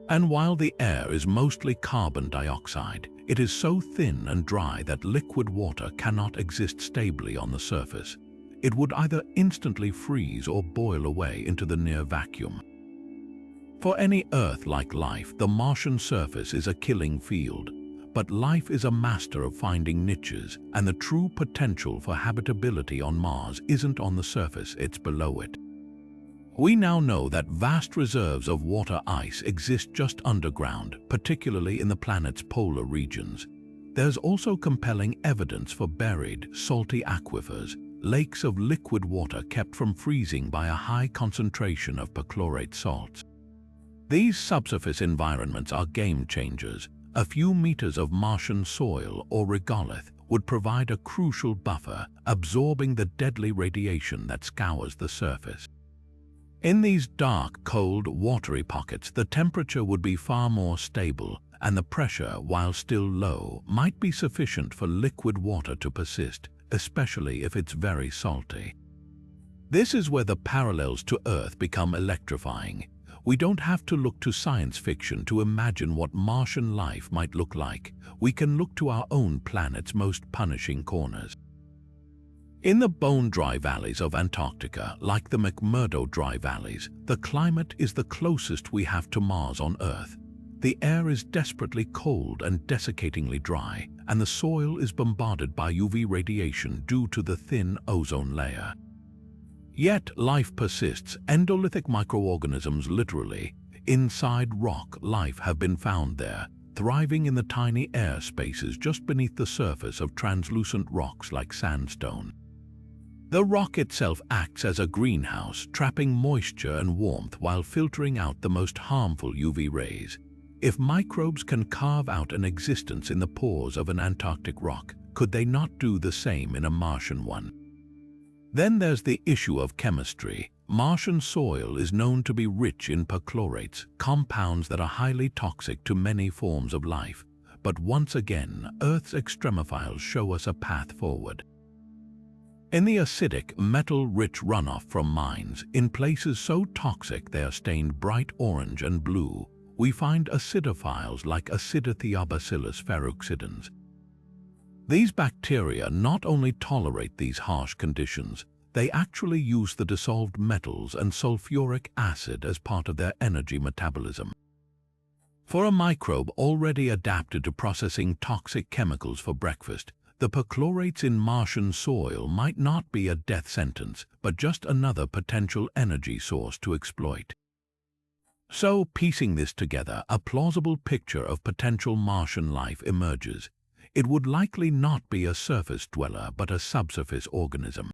And while the air is mostly carbon dioxide, it is so thin and dry that liquid water cannot exist stably on the surface. It would either instantly freeze or boil away into the near vacuum. For any Earth-like life, the Martian surface is a killing field. But life is a master of finding niches, and the true potential for habitability on Mars isn't on the surface, it's below it. We now know that vast reserves of water ice exist just underground, particularly in the planet's polar regions. There's also compelling evidence for buried, salty aquifers, lakes of liquid water kept from freezing by a high concentration of perchlorate salts. These subsurface environments are game changers. A few meters of Martian soil or regolith would provide a crucial buffer, absorbing the deadly radiation that scours the surface. In these dark, cold, watery pockets, the temperature would be far more stable, and the pressure, while still low, might be sufficient for liquid water to persist, especially if it's very salty. This is where the parallels to Earth become electrifying. We don't have to look to science fiction to imagine what Martian life might look like. We can look to our own planet's most punishing corners. In the bone-dry valleys of Antarctica, like the McMurdo Dry Valleys, the climate is the closest we have to Mars on Earth. The air is desperately cold and desiccatingly dry, and the soil is bombarded by UV radiation due to the thin ozone layer. Yet life persists. Endolithic microorganisms, literally, inside rock life, have been found there, thriving in the tiny air spaces just beneath the surface of translucent rocks like sandstone. The rock itself acts as a greenhouse, trapping moisture and warmth while filtering out the most harmful UV rays. If microbes can carve out an existence in the pores of an Antarctic rock, could they not do the same in a Martian one? Then there's the issue of chemistry. Martian soil is known to be rich in perchlorates, compounds that are highly toxic to many forms of life. But once again, Earth's extremophiles show us a path forward. In the acidic, metal-rich runoff from mines, in places so toxic they are stained bright orange and blue, we find acidophiles like Acidotheobacillus ferruxidans. These bacteria not only tolerate these harsh conditions, they actually use the dissolved metals and sulfuric acid as part of their energy metabolism. For a microbe already adapted to processing toxic chemicals for breakfast, the perchlorates in Martian soil might not be a death sentence, but just another potential energy source to exploit. So, piecing this together, a plausible picture of potential Martian life emerges. It would likely not be a surface dweller, but a subsurface organism.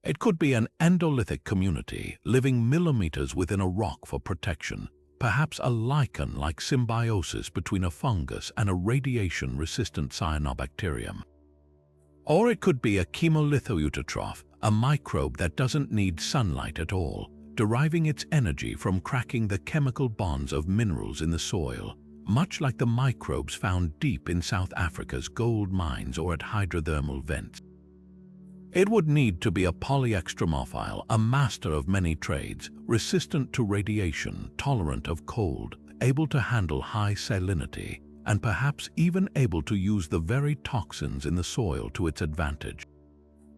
It could be an endolithic community, living millimeters within a rock for protection, perhaps a lichen-like symbiosis between a fungus and a radiation-resistant cyanobacterium. Or it could be a chemolithioeutotroph, a microbe that doesn't need sunlight at all, deriving its energy from cracking the chemical bonds of minerals in the soil, much like the microbes found deep in South Africa's gold mines or at hydrothermal vents. It would need to be a polyextremophile, a master of many trades, resistant to radiation, tolerant of cold, able to handle high salinity, and perhaps even able to use the very toxins in the soil to its advantage.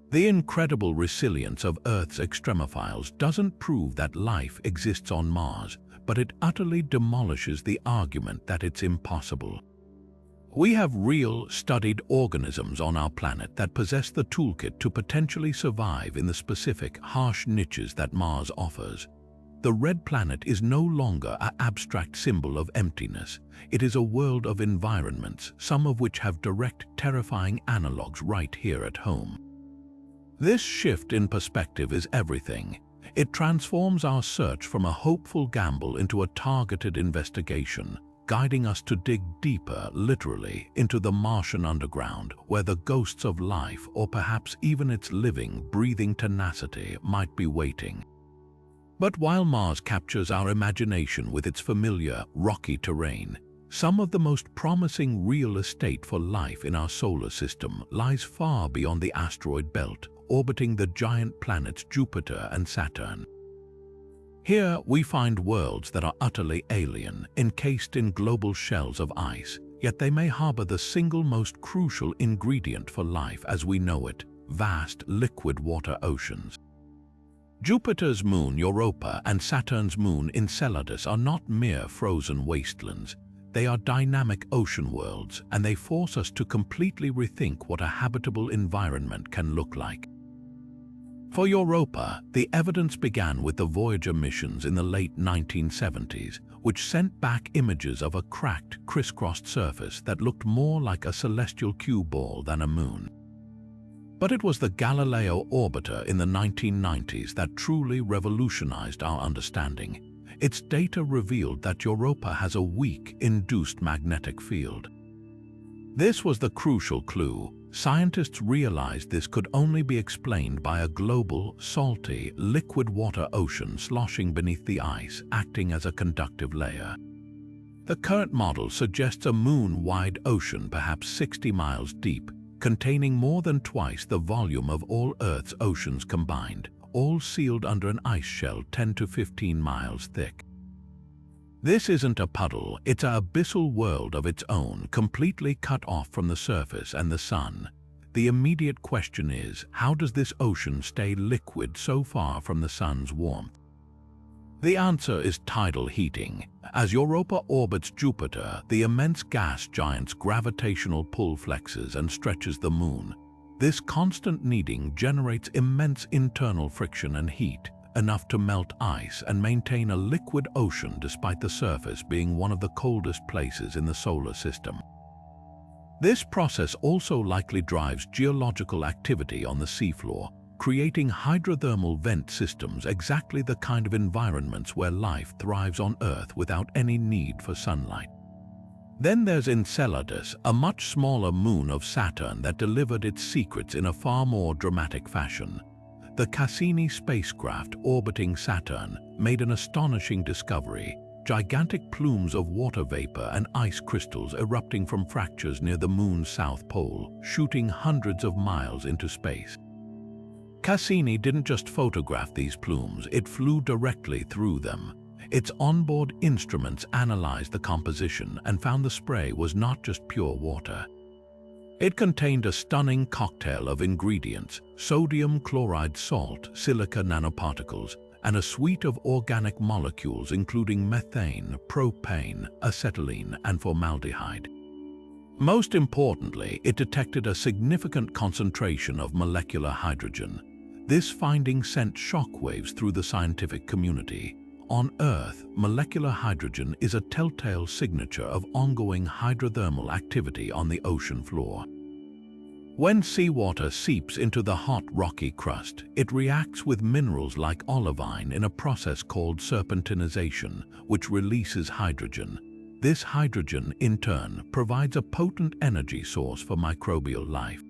The incredible resilience of Earth's extremophiles doesn't prove that life exists on Mars, but it utterly demolishes the argument that it's impossible. We have real, studied organisms on our planet that possess the toolkit to potentially survive in the specific, harsh niches that Mars offers. The red planet is no longer an abstract symbol of emptiness. It is a world of environments, some of which have direct, terrifying analogues right here at home. This shift in perspective is everything. It transforms our search from a hopeful gamble into a targeted investigation, guiding us to dig deeper, literally, into the Martian underground, where the ghosts of life, or perhaps even its living, breathing tenacity, might be waiting. But while Mars captures our imagination with its familiar, rocky terrain, some of the most promising real estate for life in our solar system lies far beyond the asteroid belt, orbiting the giant planets Jupiter and Saturn. Here we find worlds that are utterly alien, encased in global shells of ice, yet they may harbor the single most crucial ingredient for life as we know it: vast liquid water oceans. Jupiter's moon Europa and Saturn's moon Enceladus are not mere frozen wastelands. They are dynamic ocean worlds, and they force us to completely rethink what a habitable environment can look like. For Europa, the evidence began with the Voyager missions in the late 1970s, which sent back images of a cracked, crisscrossed surface that looked more like a celestial cue ball than a moon. But it was the Galileo orbiter in the 1990s that truly revolutionized our understanding. Its data revealed that Europa has a weak, induced magnetic field. This was the crucial clue. Scientists realized this could only be explained by a global, salty, liquid water ocean sloshing beneath the ice, acting as a conductive layer. The current model suggests a moon-wide ocean, perhaps 60 miles deep, containing more than twice the volume of all Earth's oceans combined, all sealed under an ice shell 10 to 15 miles thick. This isn't a puddle, it's an abyssal world of its own, completely cut off from the surface and the sun. The immediate question is, how does this ocean stay liquid so far from the sun's warmth? The answer is tidal heating. As Europa orbits Jupiter, the immense gas giant's gravitational pull flexes and stretches the moon. This constant kneading generates immense internal friction and heat, enough to melt ice and maintain a liquid ocean despite the surface being one of the coldest places in the solar system. This process also likely drives geological activity on the seafloor, creating hydrothermal vent systems, exactly the kind of environments where life thrives on Earth without any need for sunlight. Then there's Enceladus, a much smaller moon of Saturn that delivered its secrets in a far more dramatic fashion. The Cassini spacecraft orbiting Saturn made an astonishing discovery: gigantic plumes of water vapor and ice crystals erupting from fractures near the moon's south pole, shooting hundreds of miles into space. Cassini didn't just photograph these plumes, it flew directly through them. Its onboard instruments analyzed the composition and found the spray was not just pure water. It contained a stunning cocktail of ingredients: sodium chloride salt, silica nanoparticles, and a suite of organic molecules including methane, propane, acetylene, and formaldehyde. Most importantly, it detected a significant concentration of molecular hydrogen. This finding sent shockwaves through the scientific community. On Earth, molecular hydrogen is a telltale signature of ongoing hydrothermal activity on the ocean floor. When seawater seeps into the hot, rocky crust, it reacts with minerals like olivine in a process called serpentinization, which releases hydrogen. This hydrogen, in turn, provides a potent energy source for microbial life.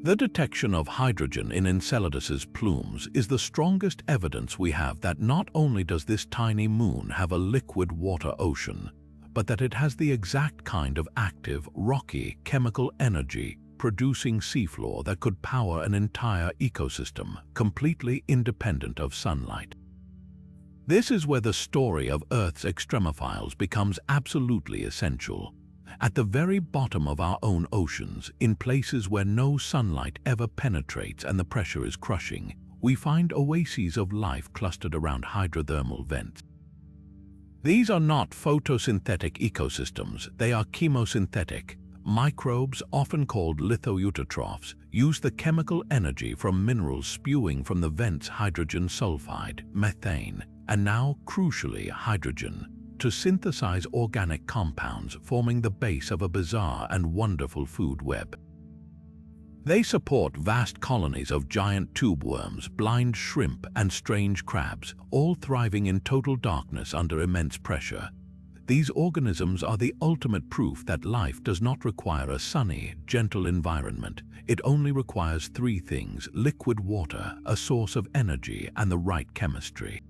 The detection of hydrogen in Enceladus's plumes is the strongest evidence we have that not only does this tiny moon have a liquid water ocean, but that it has the exact kind of active, rocky, chemical energy producing seafloor that could power an entire ecosystem, completely independent of sunlight. This is where the story of Earth's extremophiles becomes absolutely essential. At the very bottom of our own oceans, in places where no sunlight ever penetrates and the pressure is crushing, we find oases of life clustered around hydrothermal vents. These are not photosynthetic ecosystems, they are chemosynthetic. Microbes, often called lithoeutrophs, use the chemical energy from minerals spewing from the vents: hydrogen sulfide, methane, and now, crucially, hydrogen, to synthesize organic compounds, forming the base of a bizarre and wonderful food web. They support vast colonies of giant tube worms, blind shrimp, and strange crabs, all thriving in total darkness under immense pressure. These organisms are the ultimate proof that life does not require a sunny, gentle environment. It only requires three things: liquid water, a source of energy, and the right chemistry.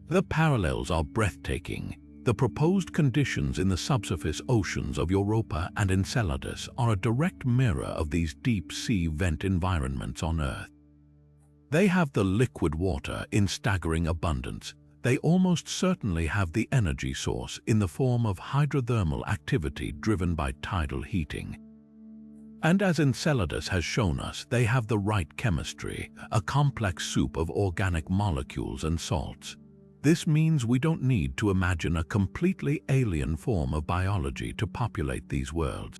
The parallels are breathtaking. The proposed conditions in the subsurface oceans of Europa and Enceladus are a direct mirror of these deep-sea vent environments on Earth. They have the liquid water in staggering abundance. They almost certainly have the energy source in the form of hydrothermal activity driven by tidal heating. And as Enceladus has shown us, they have the right chemistry, a complex soup of organic molecules and salts. This means we don't need to imagine a completely alien form of biology to populate these worlds.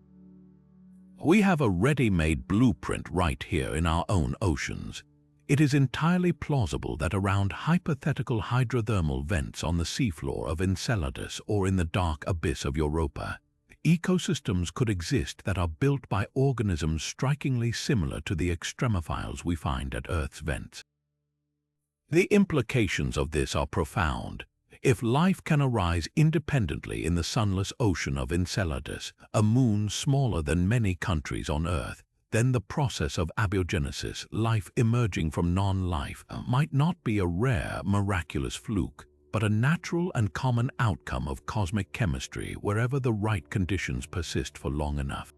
We have a ready-made blueprint right here in our own oceans. It is entirely plausible that around hypothetical hydrothermal vents on the seafloor of Enceladus or in the dark abyss of Europa, ecosystems could exist that are built by organisms strikingly similar to the extremophiles we find at Earth's vents. The implications of this are profound. If life can arise independently in the sunless ocean of Enceladus, a moon smaller than many countries on Earth, then the process of abiogenesis, life emerging from non-life, might not be a rare, miraculous fluke. but a natural and common outcome of cosmic chemistry wherever the right conditions persist for long enough.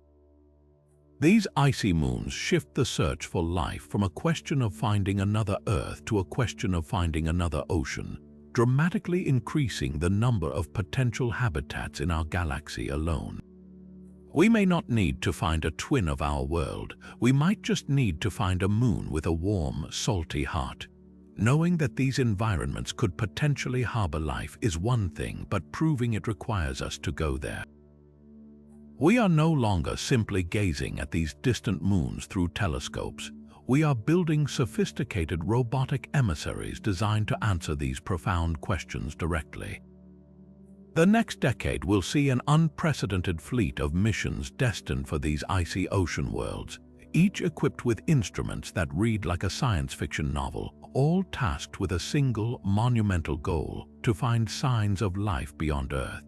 These icy moons shift the search for life from a question of finding another Earth to a question of finding another ocean, dramatically increasing the number of potential habitats in our galaxy alone. We may not need to find a twin of our world, we might just need to find a moon with a warm, salty heart. Knowing that these environments could potentially harbor life is one thing, but proving it requires us to go there. We are no longer simply gazing at these distant moons through telescopes. We are building sophisticated robotic emissaries designed to answer these profound questions directly. The next decade will see an unprecedented fleet of missions destined for these icy ocean worlds, each equipped with instruments that read like a science fiction novel, all tasked with a single monumental goal: to find signs of life beyond Earth.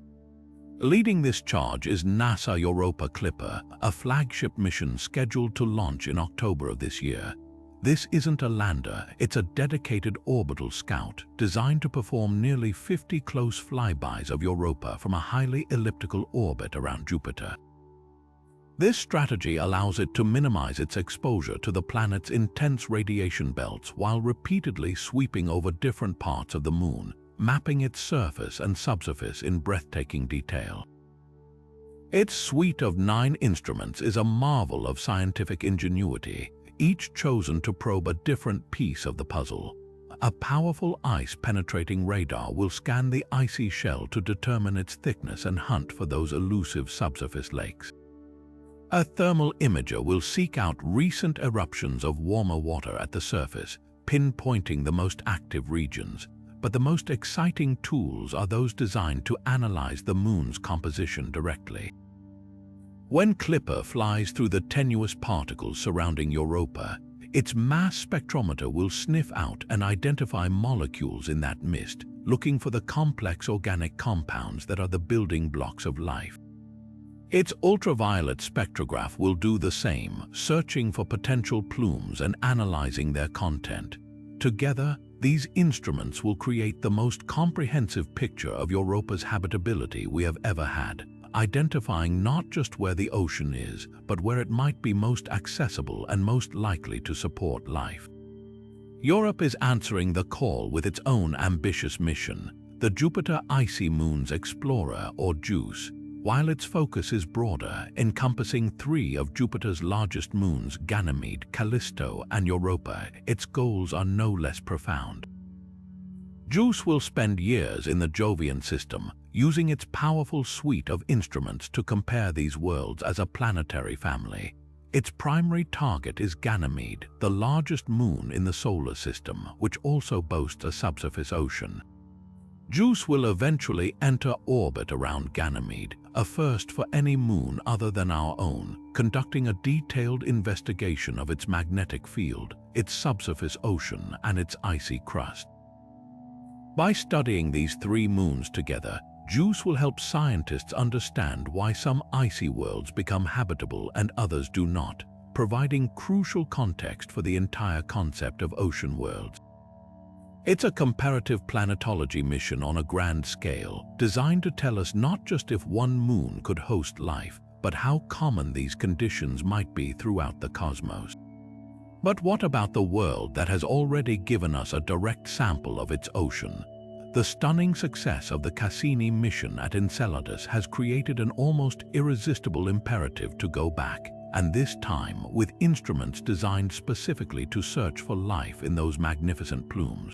Leading this charge is NASA Europa Clipper, a flagship mission scheduled to launch in October of this year. This isn't a lander, it's a dedicated orbital scout designed to perform nearly 50 close flybys of Europa from a highly elliptical orbit around Jupiter. This strategy allows it to minimize its exposure to the planet's intense radiation belts while repeatedly sweeping over different parts of the Moon, mapping its surface and subsurface in breathtaking detail. Its suite of 9 instruments is a marvel of scientific ingenuity, each chosen to probe a different piece of the puzzle. A powerful ice-penetrating radar will scan the icy shell to determine its thickness and hunt for those elusive subsurface lakes. A thermal imager will seek out recent eruptions of warmer water at the surface, pinpointing the most active regions. But the most exciting tools are those designed to analyze the Moon's composition directly. When Clipper flies through the tenuous particles surrounding Europa, its mass spectrometer will sniff out and identify molecules in that mist, looking for the complex organic compounds that are the building blocks of life. Its ultraviolet spectrograph will do the same, searching for potential plumes and analyzing their content. Together, these instruments will create the most comprehensive picture of Europa's habitability we have ever had, identifying not just where the ocean is, but where it might be most accessible and most likely to support life. Europe is answering the call with its own ambitious mission, the Jupiter Icy Moons Explorer, or JUICE. While its focus is broader, encompassing 3 of Jupiter's largest moons, Ganymede, Callisto, and Europa, its goals are no less profound. JUICE will spend years in the Jovian system, using its powerful suite of instruments to compare these worlds as a planetary family. Its primary target is Ganymede, the largest moon in the solar system, which also boasts a subsurface ocean. JUICE will eventually enter orbit around Ganymede, a first for any moon other than our own, conducting a detailed investigation of its magnetic field, its subsurface ocean, and its icy crust. By studying these 3 moons together, JUICE will help scientists understand why some icy worlds become habitable and others do not, providing crucial context for the entire concept of ocean worlds. It's a comparative planetology mission on a grand scale, designed to tell us not just if one moon could host life, but how common these conditions might be throughout the cosmos. But what about the world that has already given us a direct sample of its ocean? The stunning success of the Cassini mission at Enceladus has created an almost irresistible imperative to go back, and this time with instruments designed specifically to search for life in those magnificent plumes.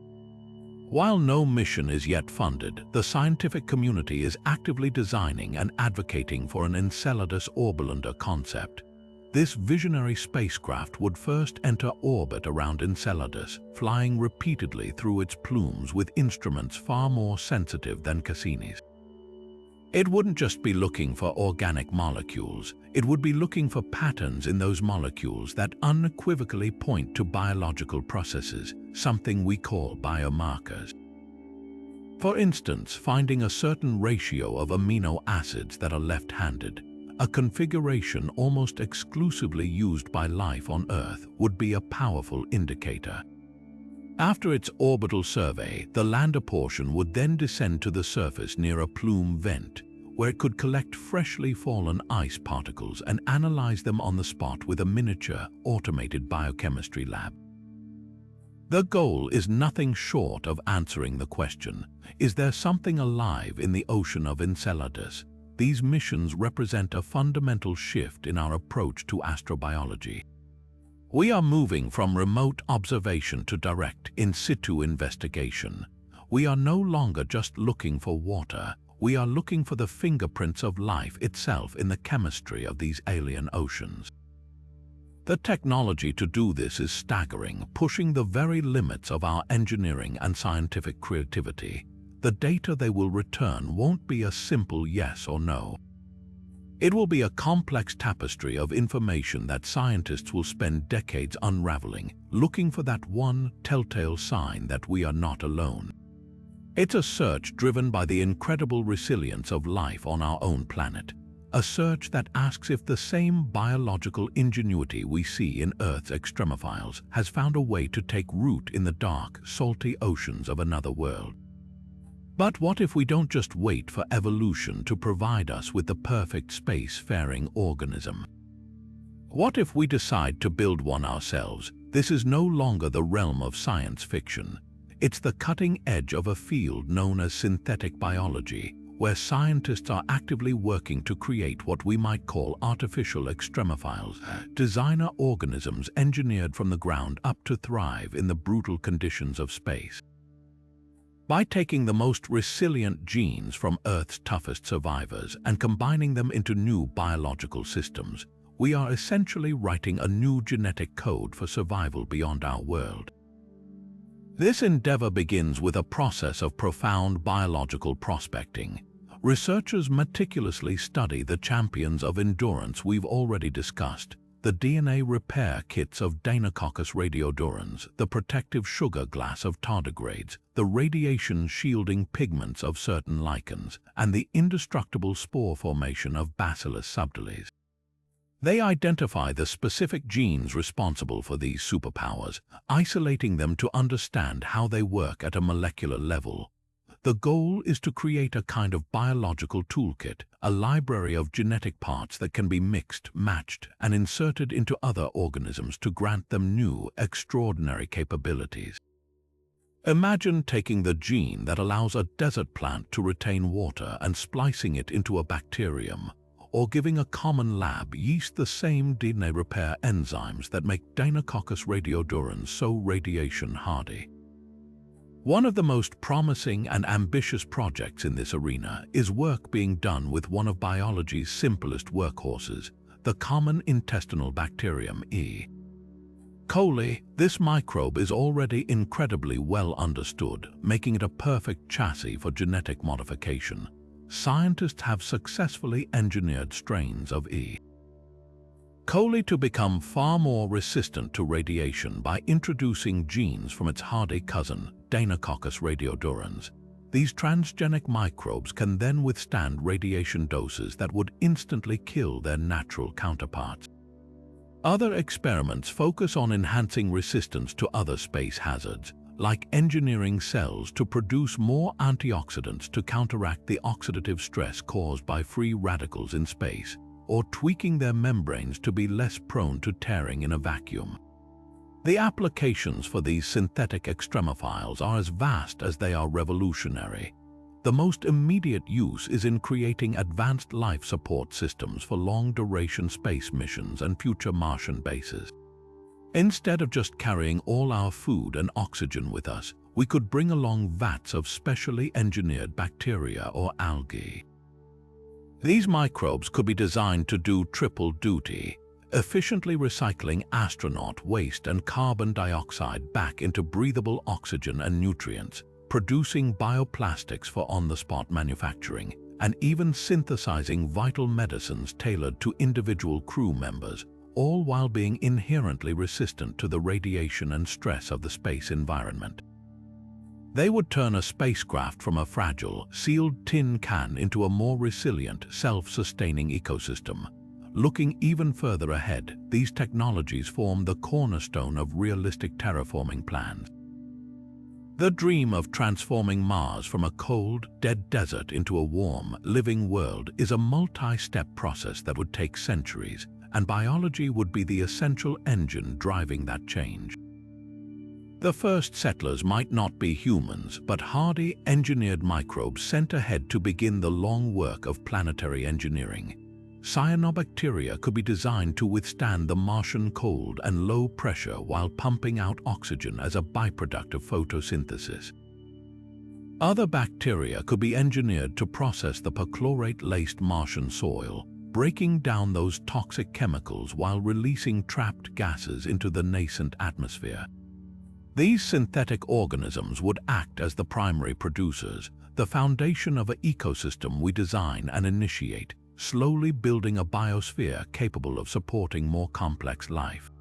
While no mission is yet funded, the scientific community is actively designing and advocating for an Enceladus Orblander concept. This visionary spacecraft would first enter orbit around Enceladus, flying repeatedly through its plumes with instruments far more sensitive than Cassini's. It wouldn't just be looking for organic molecules, it would be looking for patterns in those molecules that unequivocally point to biological processes, something we call biomarkers. For instance, finding a certain ratio of amino acids that are left-handed, a configuration almost exclusively used by life on Earth, would be a powerful indicator. After its orbital survey, the lander portion would then descend to the surface near a plume vent, where it could collect freshly fallen ice particles and analyze them on the spot with a miniature, automated biochemistry lab. The goal is nothing short of answering the question, is there something alive in the ocean of Enceladus? These missions represent a fundamental shift in our approach to astrobiology. We are moving from remote observation to direct, in situ investigation. We are no longer just looking for water, we are looking for the fingerprints of life itself in the chemistry of these alien oceans. The technology to do this is staggering, pushing the very limits of our engineering and scientific creativity. The data they will return won't be a simple yes or no. It will be a complex tapestry of information that scientists will spend decades unraveling, looking for that one telltale sign that we are not alone. It's a search driven by the incredible resilience of life on our own planet. A search that asks if the same biological ingenuity we see in Earth's extremophiles has found a way to take root in the dark, salty oceans of another world. But what if we don't just wait for evolution to provide us with the perfect space-faring organism? What if we decide to build one ourselves? This is no longer the realm of science fiction. It's the cutting edge of a field known as synthetic biology, where scientists are actively working to create what we might call artificial extremophiles, designer organisms engineered from the ground up to thrive in the brutal conditions of space. By taking the most resilient genes from Earth's toughest survivors and combining them into new biological systems, we are essentially writing a new genetic code for survival beyond our world. This endeavor begins with a process of profound biological prospecting. Researchers meticulously study the champions of endurance we've already discussed, the DNA repair kits of Deinococcus radiodurans, the protective sugar glass of tardigrades, the radiation-shielding pigments of certain lichens, and the indestructible spore formation of Bacillus subtilis. They identify the specific genes responsible for these superpowers, isolating them to understand how they work at a molecular level. The goal is to create a kind of biological toolkit, a library of genetic parts that can be mixed, matched, and inserted into other organisms to grant them new, extraordinary capabilities. Imagine taking the gene that allows a desert plant to retain water and splicing it into a bacterium, or giving a common lab yeast the same DNA repair enzymes that make Deinococcus radiodurans so radiation hardy. One of the most promising and ambitious projects in this arena is work being done with one of biology's simplest workhorses, the common intestinal bacterium E. coli. This microbe is already incredibly well understood, making it a perfect chassis for genetic modification. Scientists have successfully engineered strains of E. coli to become far more resistant to radiation by introducing genes from its hardy cousin, Deinococcus radiodurans. These transgenic microbes can then withstand radiation doses that would instantly kill their natural counterparts. Other experiments focus on enhancing resistance to other space hazards, like engineering cells to produce more antioxidants to counteract the oxidative stress caused by free radicals in space, or tweaking their membranes to be less prone to tearing in a vacuum. The applications for these synthetic extremophiles are as vast as they are revolutionary. The most immediate use is in creating advanced life support systems for long-duration space missions and future Martian bases. Instead of just carrying all our food and oxygen with us, we could bring along vats of specially engineered bacteria or algae. These microbes could be designed to do triple duty, efficiently recycling astronaut waste and carbon dioxide back into breathable oxygen and nutrients, producing bioplastics for on-the-spot manufacturing, and even synthesizing vital medicines tailored to individual crew members, all while being inherently resistant to the radiation and stress of the space environment. They would turn a spacecraft from a fragile, sealed tin can into a more resilient, self-sustaining ecosystem. Looking even further ahead, these technologies form the cornerstone of realistic terraforming plans. The dream of transforming Mars from a cold, dead desert into a warm, living world is a multi-step process that would take centuries, and biology would be the essential engine driving that change. The first settlers might not be humans, but hardy, engineered microbes sent ahead to begin the long work of planetary engineering. Cyanobacteria could be designed to withstand the Martian cold and low pressure while pumping out oxygen as a byproduct of photosynthesis. Other bacteria could be engineered to process the perchlorate-laced Martian soil, breaking down those toxic chemicals while releasing trapped gases into the nascent atmosphere. These synthetic organisms would act as the primary producers, the foundation of an ecosystem we design and initiate, slowly building a biosphere capable of supporting more complex life.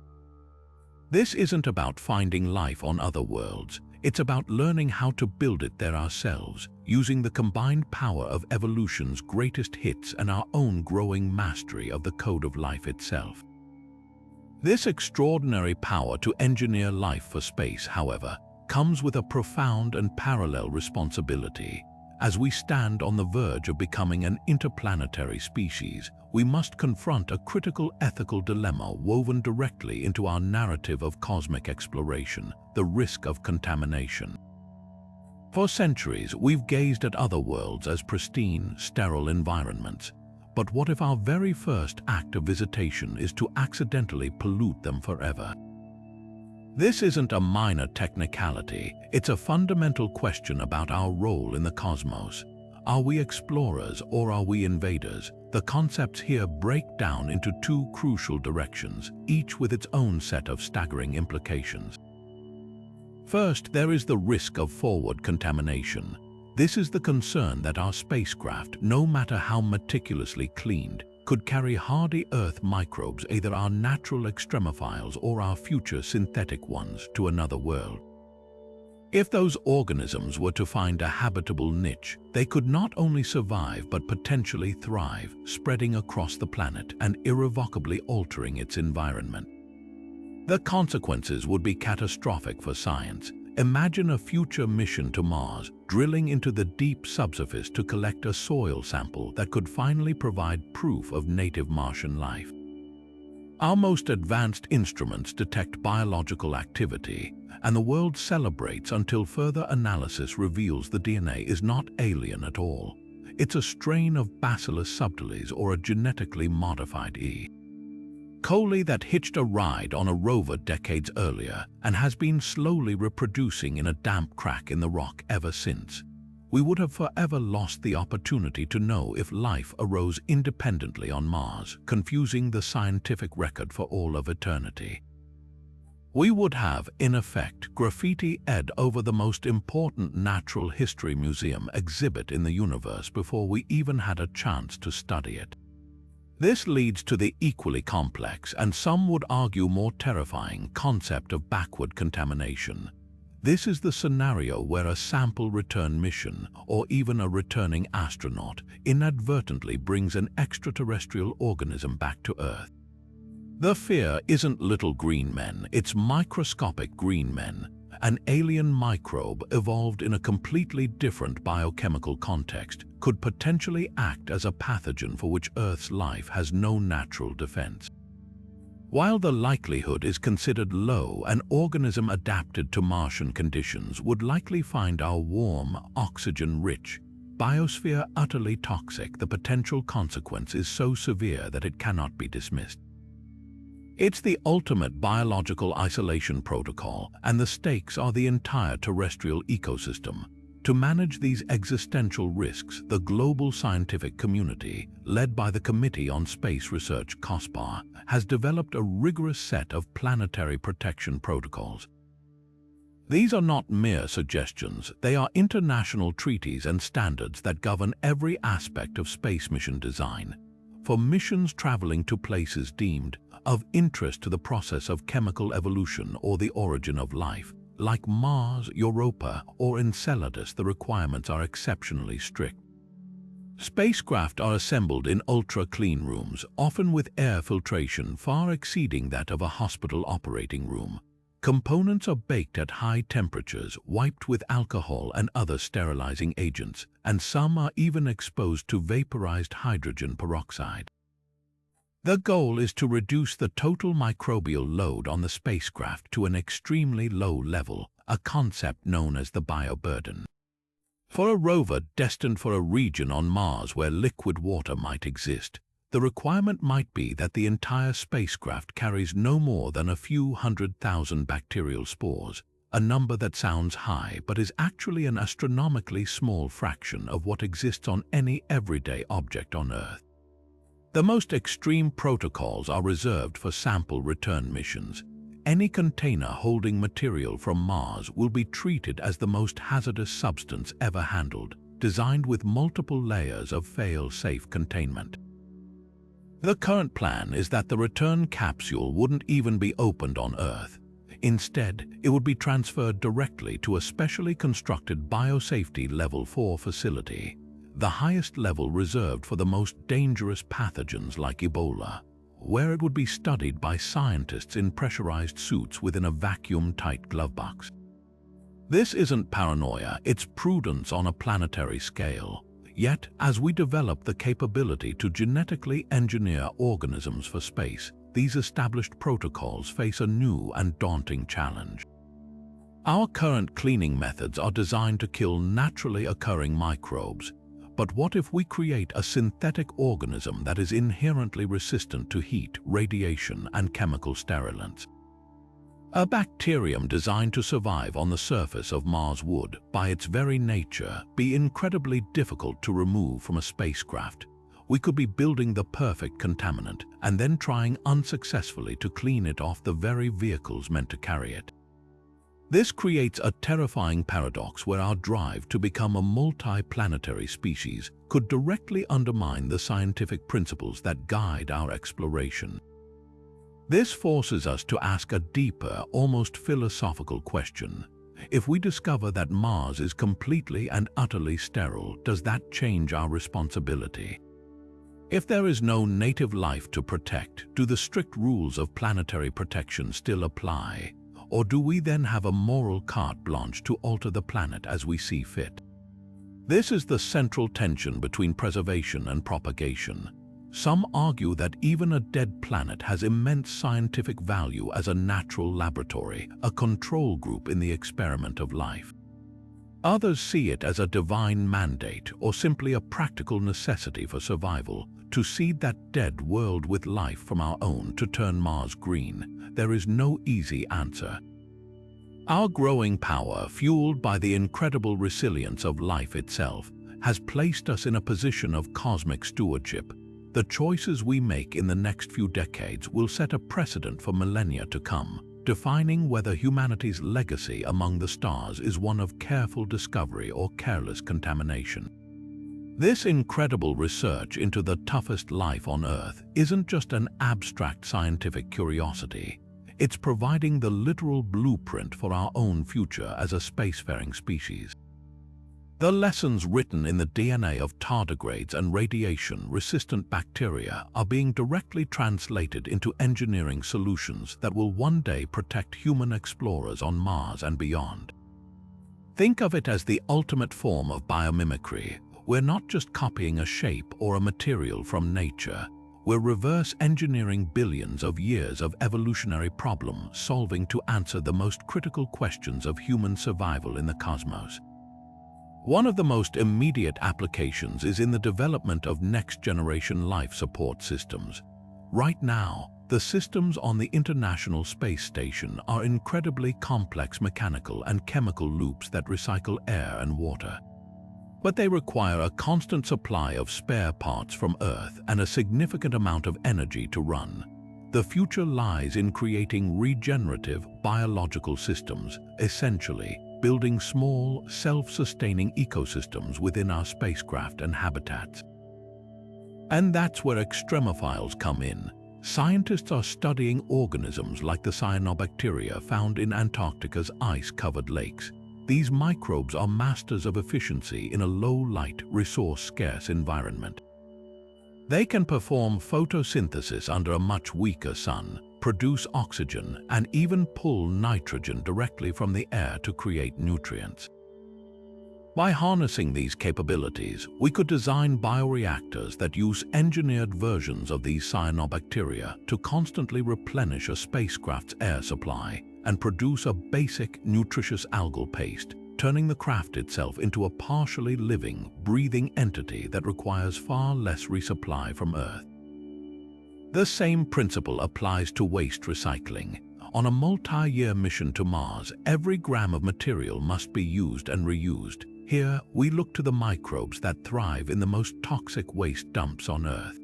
This isn't about finding life on other worlds, it's about learning how to build it there ourselves, using the combined power of evolution's greatest hits and our own growing mastery of the code of life itself. This extraordinary power to engineer life for space, however, comes with a profound and parallel responsibility. As we stand on the verge of becoming an interplanetary species, we must confront a critical ethical dilemma woven directly into our narrative of cosmic exploration: the risk of contamination. For centuries, we've gazed at other worlds as pristine, sterile environments. But what if our very first act of visitation is to accidentally pollute them forever? This isn't a minor technicality, it's a fundamental question about our role in the cosmos. Are we explorers or are we invaders? The concepts here break down into two crucial directions, each with its own set of staggering implications. First, there is the risk of forward contamination. This is the concern that our spacecraft, no matter how meticulously cleaned, could carry hardy Earth microbes, either our natural extremophiles or our future synthetic ones, to another world. If those organisms were to find a habitable niche, they could not only survive but potentially thrive, spreading across the planet and irrevocably altering its environment. The consequences would be catastrophic for science. Imagine a future mission to Mars, drilling into the deep subsurface to collect a soil sample that could finally provide proof of native Martian life. Our most advanced instruments detect biological activity, and the world celebrates until further analysis reveals the DNA is not alien at all. It's a strain of Bacillus subtilis or a genetically modified E. coli that hitched a ride on a rover decades earlier and has been slowly reproducing in a damp crack in the rock ever since. We would have forever lost the opportunity to know if life arose independently on Mars, confusing the scientific record for all of eternity. We would have, in effect, graffiti-ed over the most important natural history museum exhibit in the universe before we even had a chance to study it. This leads to the equally complex, and some would argue more terrifying, concept of backward contamination. This is the scenario where a sample return mission, or even a returning astronaut, inadvertently brings an extraterrestrial organism back to Earth. The fear isn't little green men, it's microscopic green men. An alien microbe evolved in a completely different biochemical context could potentially act as a pathogen for which Earth's life has no natural defense. While the likelihood is considered low, an organism adapted to Martian conditions would likely find our warm, oxygen-rich biosphere utterly toxic. The potential consequence is so severe that it cannot be dismissed. It's the ultimate biological isolation protocol, and the stakes are the entire terrestrial ecosystem. To manage these existential risks, the global scientific community, led by the Committee on Space Research (COSPAR), has developed a rigorous set of planetary protection protocols. These are not mere suggestions, they are international treaties and standards that govern every aspect of space mission design. For missions traveling to places deemed of interest to the process of chemical evolution or the origin of life, like Mars, Europa, or Enceladus, the requirements are exceptionally strict. Spacecraft are assembled in ultra-clean rooms, often with air filtration far exceeding that of a hospital operating room. Components are baked at high temperatures, wiped with alcohol and other sterilizing agents, and some are even exposed to vaporized hydrogen peroxide. The goal is to reduce the total microbial load on the spacecraft to an extremely low level, a concept known as the bioburden. For a rover destined for a region on Mars where liquid water might exist, the requirement might be that the entire spacecraft carries no more than a few 100,000 bacterial spores, a number that sounds high but is actually an astronomically small fraction of what exists on any everyday object on Earth. The most extreme protocols are reserved for sample return missions. Any container holding material from Mars will be treated as the most hazardous substance ever handled, designed with multiple layers of fail-safe containment. The current plan is that the return capsule wouldn't even be opened on Earth. Instead, it would be transferred directly to a specially constructed biosafety Level 4 facility, the highest level reserved for the most dangerous pathogens like Ebola, where it would be studied by scientists in pressurized suits within a vacuum-tight glove box. This isn't paranoia, it's prudence on a planetary scale. Yet, as we develop the capability to genetically engineer organisms for space, these established protocols face a new and daunting challenge. Our current cleaning methods are designed to kill naturally occurring microbes, but what if we create a synthetic organism that is inherently resistant to heat, radiation, and chemical sterilants? A bacterium designed to survive on the surface of Mars would, by its very nature, be incredibly difficult to remove from a spacecraft. We could be building the perfect contaminant and then trying unsuccessfully to clean it off the very vehicles meant to carry it. This creates a terrifying paradox where our drive to become a multi-planetary species could directly undermine the scientific principles that guide our exploration. This forces us to ask a deeper, almost philosophical question. If we discover that Mars is completely and utterly sterile, does that change our responsibility? If there is no native life to protect, do the strict rules of planetary protection still apply? Or do we then have a moral carte blanche to alter the planet as we see fit? This is the central tension between preservation and propagation. Some argue that even a dead planet has immense scientific value as a natural laboratory, a control group in the experiment of life. Others see it as a divine mandate or simply a practical necessity for survival, to seed that dead world with life from our own to turn Mars green. There is no easy answer. Our growing power, fueled by the incredible resilience of life itself, has placed us in a position of cosmic stewardship. The choices we make in the next few decades will set a precedent for millennia to come, defining whether humanity's legacy among the stars is one of careful discovery or careless contamination. This incredible research into the toughest life on Earth isn't just an abstract scientific curiosity. It's providing the literal blueprint for our own future as a spacefaring species. The lessons written in the DNA of tardigrades and radiation-resistant bacteria are being directly translated into engineering solutions that will one day protect human explorers on Mars and beyond. Think of it as the ultimate form of biomimicry. We're not just copying a shape or a material from nature. We're reverse engineering billions of years of evolutionary problem solving to answer the most critical questions of human survival in the cosmos. One of the most immediate applications is in the development of next-generation life support systems. Right now, the systems on the International Space Station are incredibly complex mechanical and chemical loops that recycle air and water. But they require a constant supply of spare parts from Earth and a significant amount of energy to run. The future lies in creating regenerative biological systems, essentially building small, self-sustaining ecosystems within our spacecraft and habitats. And that's where extremophiles come in. Scientists are studying organisms like the cyanobacteria found in Antarctica's ice-covered lakes. These microbes are masters of efficiency in a low-light, resource-scarce environment. They can perform photosynthesis under a much weaker sun, produce oxygen, and even pull nitrogen directly from the air to create nutrients. By harnessing these capabilities, we could design bioreactors that use engineered versions of these cyanobacteria to constantly replenish a spacecraft's air supply and produce a basic, nutritious algal paste, turning the craft itself into a partially living, breathing entity that requires far less resupply from Earth. The same principle applies to waste recycling. On a multi-year mission to Mars, every gram of material must be used and reused. Here, we look to the microbes that thrive in the most toxic waste dumps on Earth.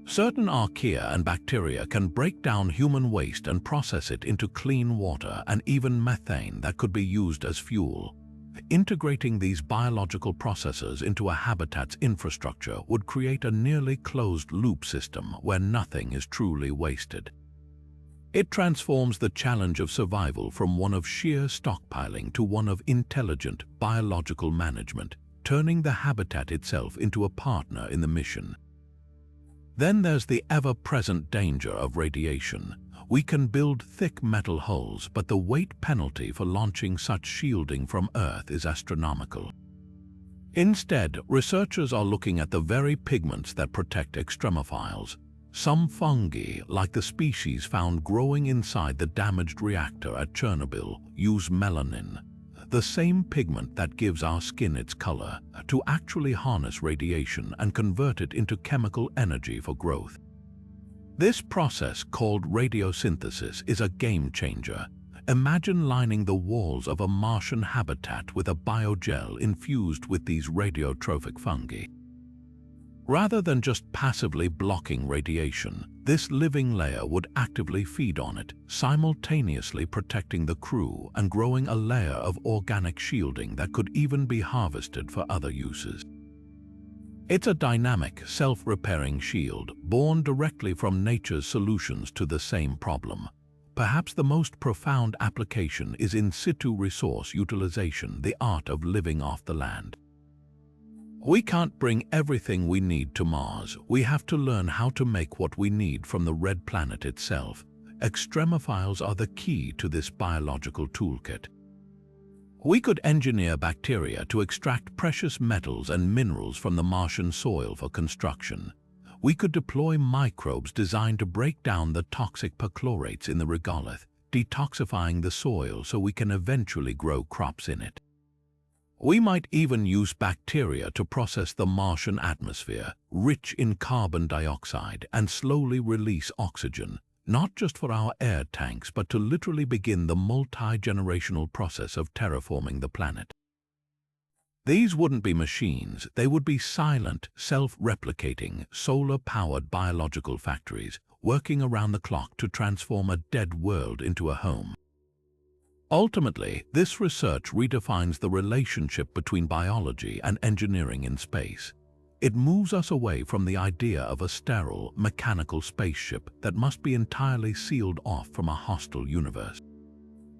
Certain archaea and bacteria can break down human waste and process it into clean water and even methane that could be used as fuel. Integrating these biological processes into a habitat's infrastructure would create a nearly closed-loop system where nothing is truly wasted. It transforms the challenge of survival from one of sheer stockpiling to one of intelligent biological management, turning the habitat itself into a partner in the mission. Then there's the ever-present danger of radiation. We can build thick metal hulls, but the weight penalty for launching such shielding from Earth is astronomical. Instead, researchers are looking at the very pigments that protect extremophiles. Some fungi, like the species found growing inside the damaged reactor at Chernobyl, use melanin, the same pigment that gives our skin its color, to actually harness radiation and convert it into chemical energy for growth. This process, called radiosynthesis, is a game changer. Imagine lining the walls of a Martian habitat with a biogel infused with these radiotrophic fungi. Rather than just passively blocking radiation, this living layer would actively feed on it, simultaneously protecting the crew and growing a layer of organic shielding that could even be harvested for other uses. It's a dynamic, self-repairing shield, born directly from nature's solutions to the same problem. Perhaps the most profound application is in situ resource utilization, the art of living off the land. We can't bring everything we need to Mars. We have to learn how to make what we need from the red planet itself. Extremophiles are the key to this biological toolkit. We could engineer bacteria to extract precious metals and minerals from the Martian soil for construction. We could deploy microbes designed to break down the toxic perchlorates in the regolith, detoxifying the soil so we can eventually grow crops in it. We might even use bacteria to process the Martian atmosphere, rich in carbon dioxide, and slowly release oxygen, not just for our air tanks, but to literally begin the multi-generational process of terraforming the planet. These wouldn't be machines, they would be silent, self-replicating, solar-powered biological factories, working around the clock to transform a dead world into a home. Ultimately, this research redefines the relationship between biology and engineering in space. It moves us away from the idea of a sterile, mechanical spaceship that must be entirely sealed off from a hostile universe.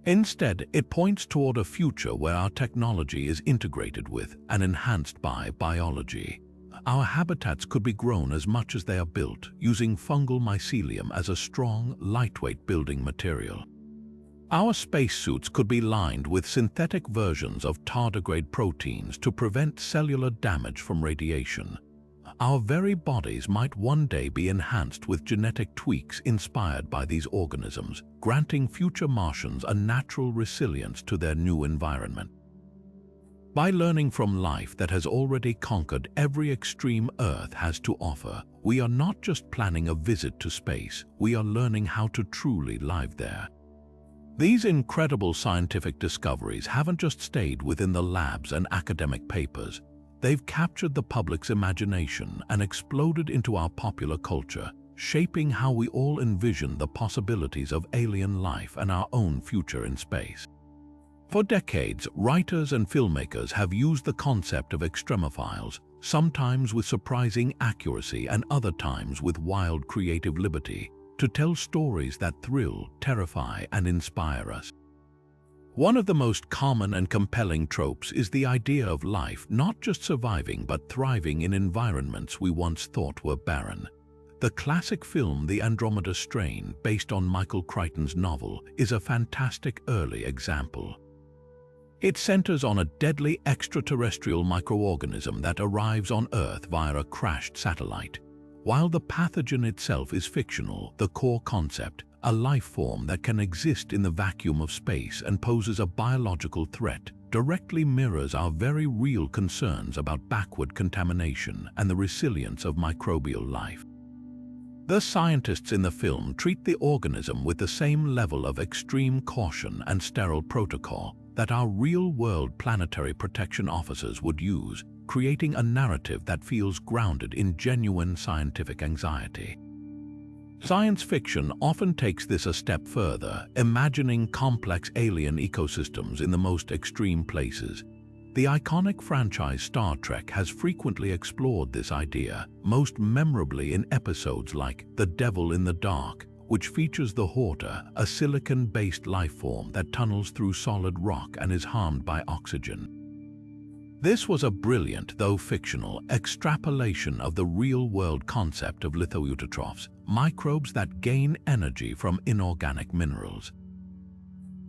Instead, it points toward a future where our technology is integrated with and enhanced by biology. Our habitats could be grown as much as they are built, using fungal mycelium as a strong, lightweight building material. Our spacesuits could be lined with synthetic versions of tardigrade proteins to prevent cellular damage from radiation. Our very bodies might one day be enhanced with genetic tweaks inspired by these organisms, granting future Martians a natural resilience to their new environment. By learning from life that has already conquered every extreme Earth has to offer, we are not just planning a visit to space, we are learning how to truly live there. These incredible scientific discoveries haven't just stayed within the labs and academic papers. They've captured the public's imagination and exploded into our popular culture, shaping how we all envision the possibilities of alien life and our own future in space. For decades, writers and filmmakers have used the concept of extremophiles, sometimes with surprising accuracy and other times with wild creative liberty, to tell stories that thrill, terrify, and inspire us. One of the most common and compelling tropes is the idea of life not just surviving but thriving in environments we once thought were barren. The classic film The Andromeda Strain, based on Michael Crichton's novel, is a fantastic early example. It centers on a deadly extraterrestrial microorganism that arrives on Earth via a crashed satellite. While the pathogen itself is fictional, the core concept, a life form that can exist in the vacuum of space and poses a biological threat, directly mirrors our very real concerns about backward contamination and the resilience of microbial life. The scientists in the film treat the organism with the same level of extreme caution and sterile protocol that our real-world planetary protection officers would use, creating a narrative that feels grounded in genuine scientific anxiety. Science fiction often takes this a step further, imagining complex alien ecosystems in the most extreme places. The iconic franchise Star Trek has frequently explored this idea, most memorably in episodes like The Devil in the Dark, which features the Horta, a silicon-based life form that tunnels through solid rock and is harmed by oxygen. This was a brilliant, though fictional, extrapolation of the real-world concept of lithoeutrophs, microbes that gain energy from inorganic minerals.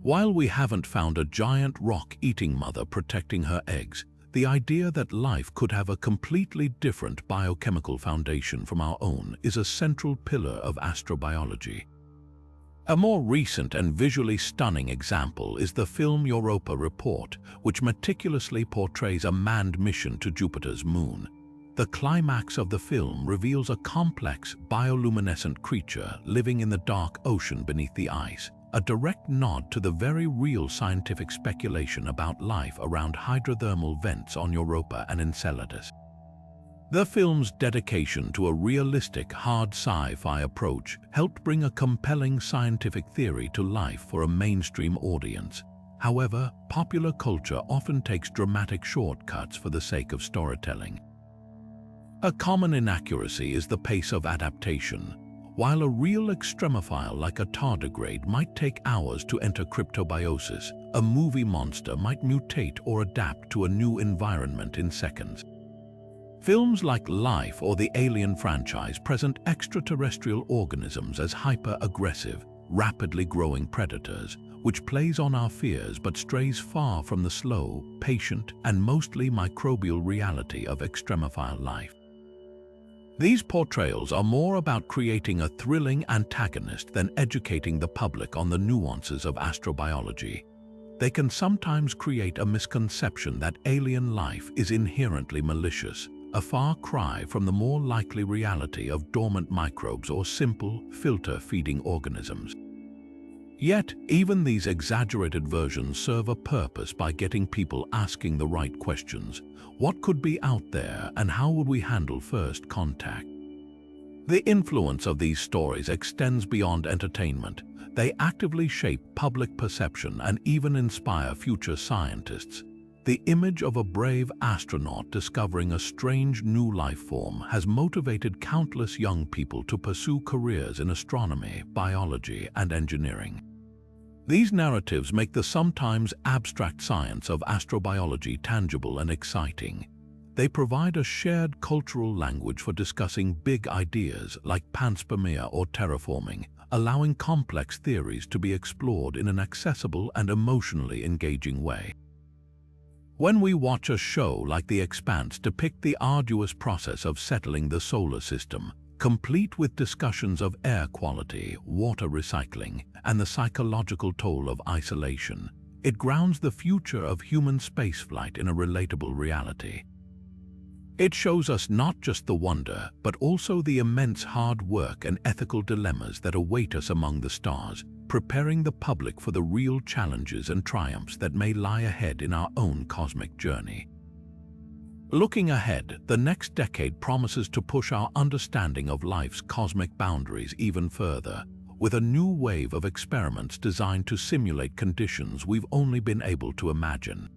While we haven't found a giant rock-eating mother protecting her eggs, the idea that life could have a completely different biochemical foundation from our own is a central pillar of astrobiology. A more recent and visually stunning example is the film Europa Report, which meticulously portrays a manned mission to Jupiter's moon. The climax of the film reveals a complex, bioluminescent creature living in the dark ocean beneath the ice, a direct nod to the very real scientific speculation about life around hydrothermal vents on Europa and Enceladus. The film's dedication to a realistic, hard sci-fi approach helped bring a compelling scientific theory to life for a mainstream audience. However, popular culture often takes dramatic shortcuts for the sake of storytelling. A common inaccuracy is the pace of adaptation. While a real extremophile like a tardigrade might take hours to enter cryptobiosis, a movie monster might mutate or adapt to a new environment in seconds. Films like Life or the Alien franchise present extraterrestrial organisms as hyper-aggressive, rapidly growing predators, which plays on our fears but strays far from the slow, patient, and mostly microbial reality of extremophile life. These portrayals are more about creating a thrilling antagonist than educating the public on the nuances of astrobiology. They can sometimes create a misconception that alien life is inherently malicious, a far cry from the more likely reality of dormant microbes or simple, filter-feeding organisms. Yet, even these exaggerated versions serve a purpose by getting people asking the right questions. What could be out there, and how would we handle first contact? The influence of these stories extends beyond entertainment. They actively shape public perception and even inspire future scientists. The image of a brave astronaut discovering a strange new life form has motivated countless young people to pursue careers in astronomy, biology, and engineering. These narratives make the sometimes abstract science of astrobiology tangible and exciting. They provide a shared cultural language for discussing big ideas like panspermia or terraforming, allowing complex theories to be explored in an accessible and emotionally engaging way. When we watch a show like The Expanse depict the arduous process of settling the solar system, complete with discussions of air quality, water recycling, and the psychological toll of isolation, it grounds the future of human spaceflight in a relatable reality. It shows us not just the wonder, but also the immense hard work and ethical dilemmas that await us among the stars, preparing the public for the real challenges and triumphs that may lie ahead in our own cosmic journey. Looking ahead, the next decade promises to push our understanding of life's cosmic boundaries even further, with a new wave of experiments designed to simulate conditions we've only been able to imagine.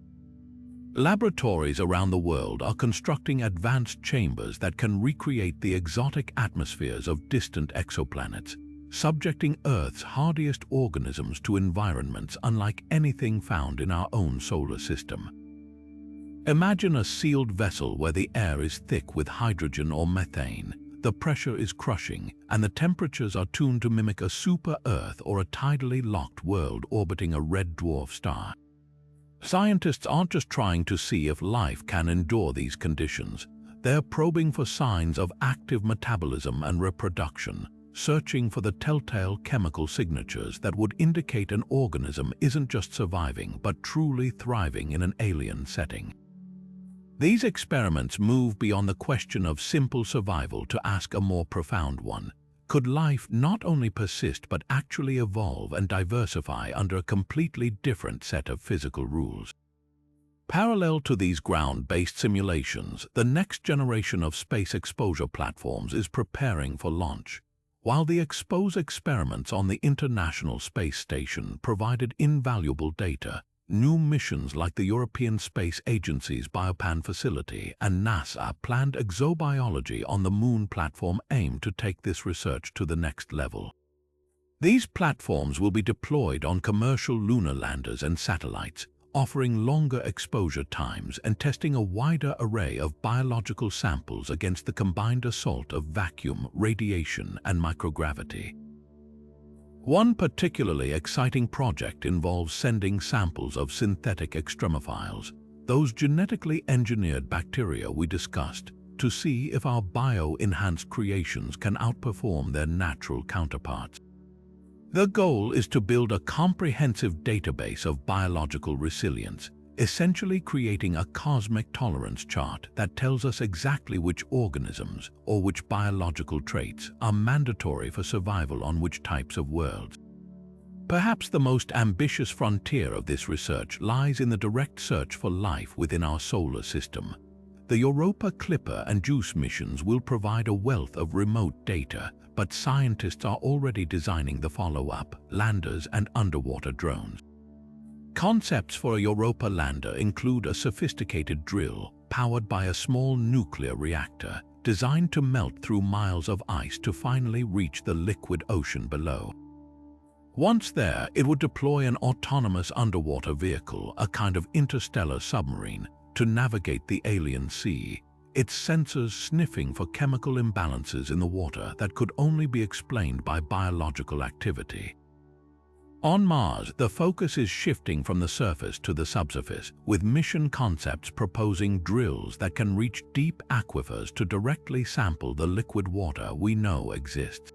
Laboratories around the world are constructing advanced chambers that can recreate the exotic atmospheres of distant exoplanets, subjecting Earth's hardiest organisms to environments unlike anything found in our own solar system. Imagine a sealed vessel where the air is thick with hydrogen or methane, the pressure is crushing, and the temperatures are tuned to mimic a super-Earth or a tidally locked world orbiting a red dwarf star. Scientists aren't just trying to see if life can endure these conditions. They're probing for signs of active metabolism and reproduction, searching for the telltale chemical signatures that would indicate an organism isn't just surviving but truly thriving in an alien setting. These experiments move beyond the question of simple survival to ask a more profound one. Could life not only persist but actually evolve and diversify under a completely different set of physical rules? Parallel to these ground-based simulations, the next generation of space exposure platforms is preparing for launch. While the EXPOSE experiments on the International Space Station provided invaluable data, new missions like the European Space Agency's Biopan facility and NASA planned exobiology on the Moon platform aim to take this research to the next level. These platforms will be deployed on commercial lunar landers and satellites, offering longer exposure times and testing a wider array of biological samples against the combined assault of vacuum, radiation, and microgravity. One particularly exciting project involves sending samples of synthetic extremophiles, those genetically engineered bacteria we discussed, to see if our bio-enhanced creations can outperform their natural counterparts. The goal is to build a comprehensive database of biological resilience, essentially creating a cosmic tolerance chart that tells us exactly which organisms or which biological traits are mandatory for survival on which types of worlds. Perhaps the most ambitious frontier of this research lies in the direct search for life within our solar system. The Europa Clipper and JUICE missions will provide a wealth of remote data, but scientists are already designing the follow-up, landers and underwater drones. Concepts for a Europa lander include a sophisticated drill powered by a small nuclear reactor designed to melt through miles of ice to finally reach the liquid ocean below. Once there, it would deploy an autonomous underwater vehicle, a kind of interstellar submarine, to navigate the alien sea, its sensors sniffing for chemical imbalances in the water that could only be explained by biological activity. On Mars, the focus is shifting from the surface to the subsurface, with mission concepts proposing drills that can reach deep aquifers to directly sample the liquid water we know exists.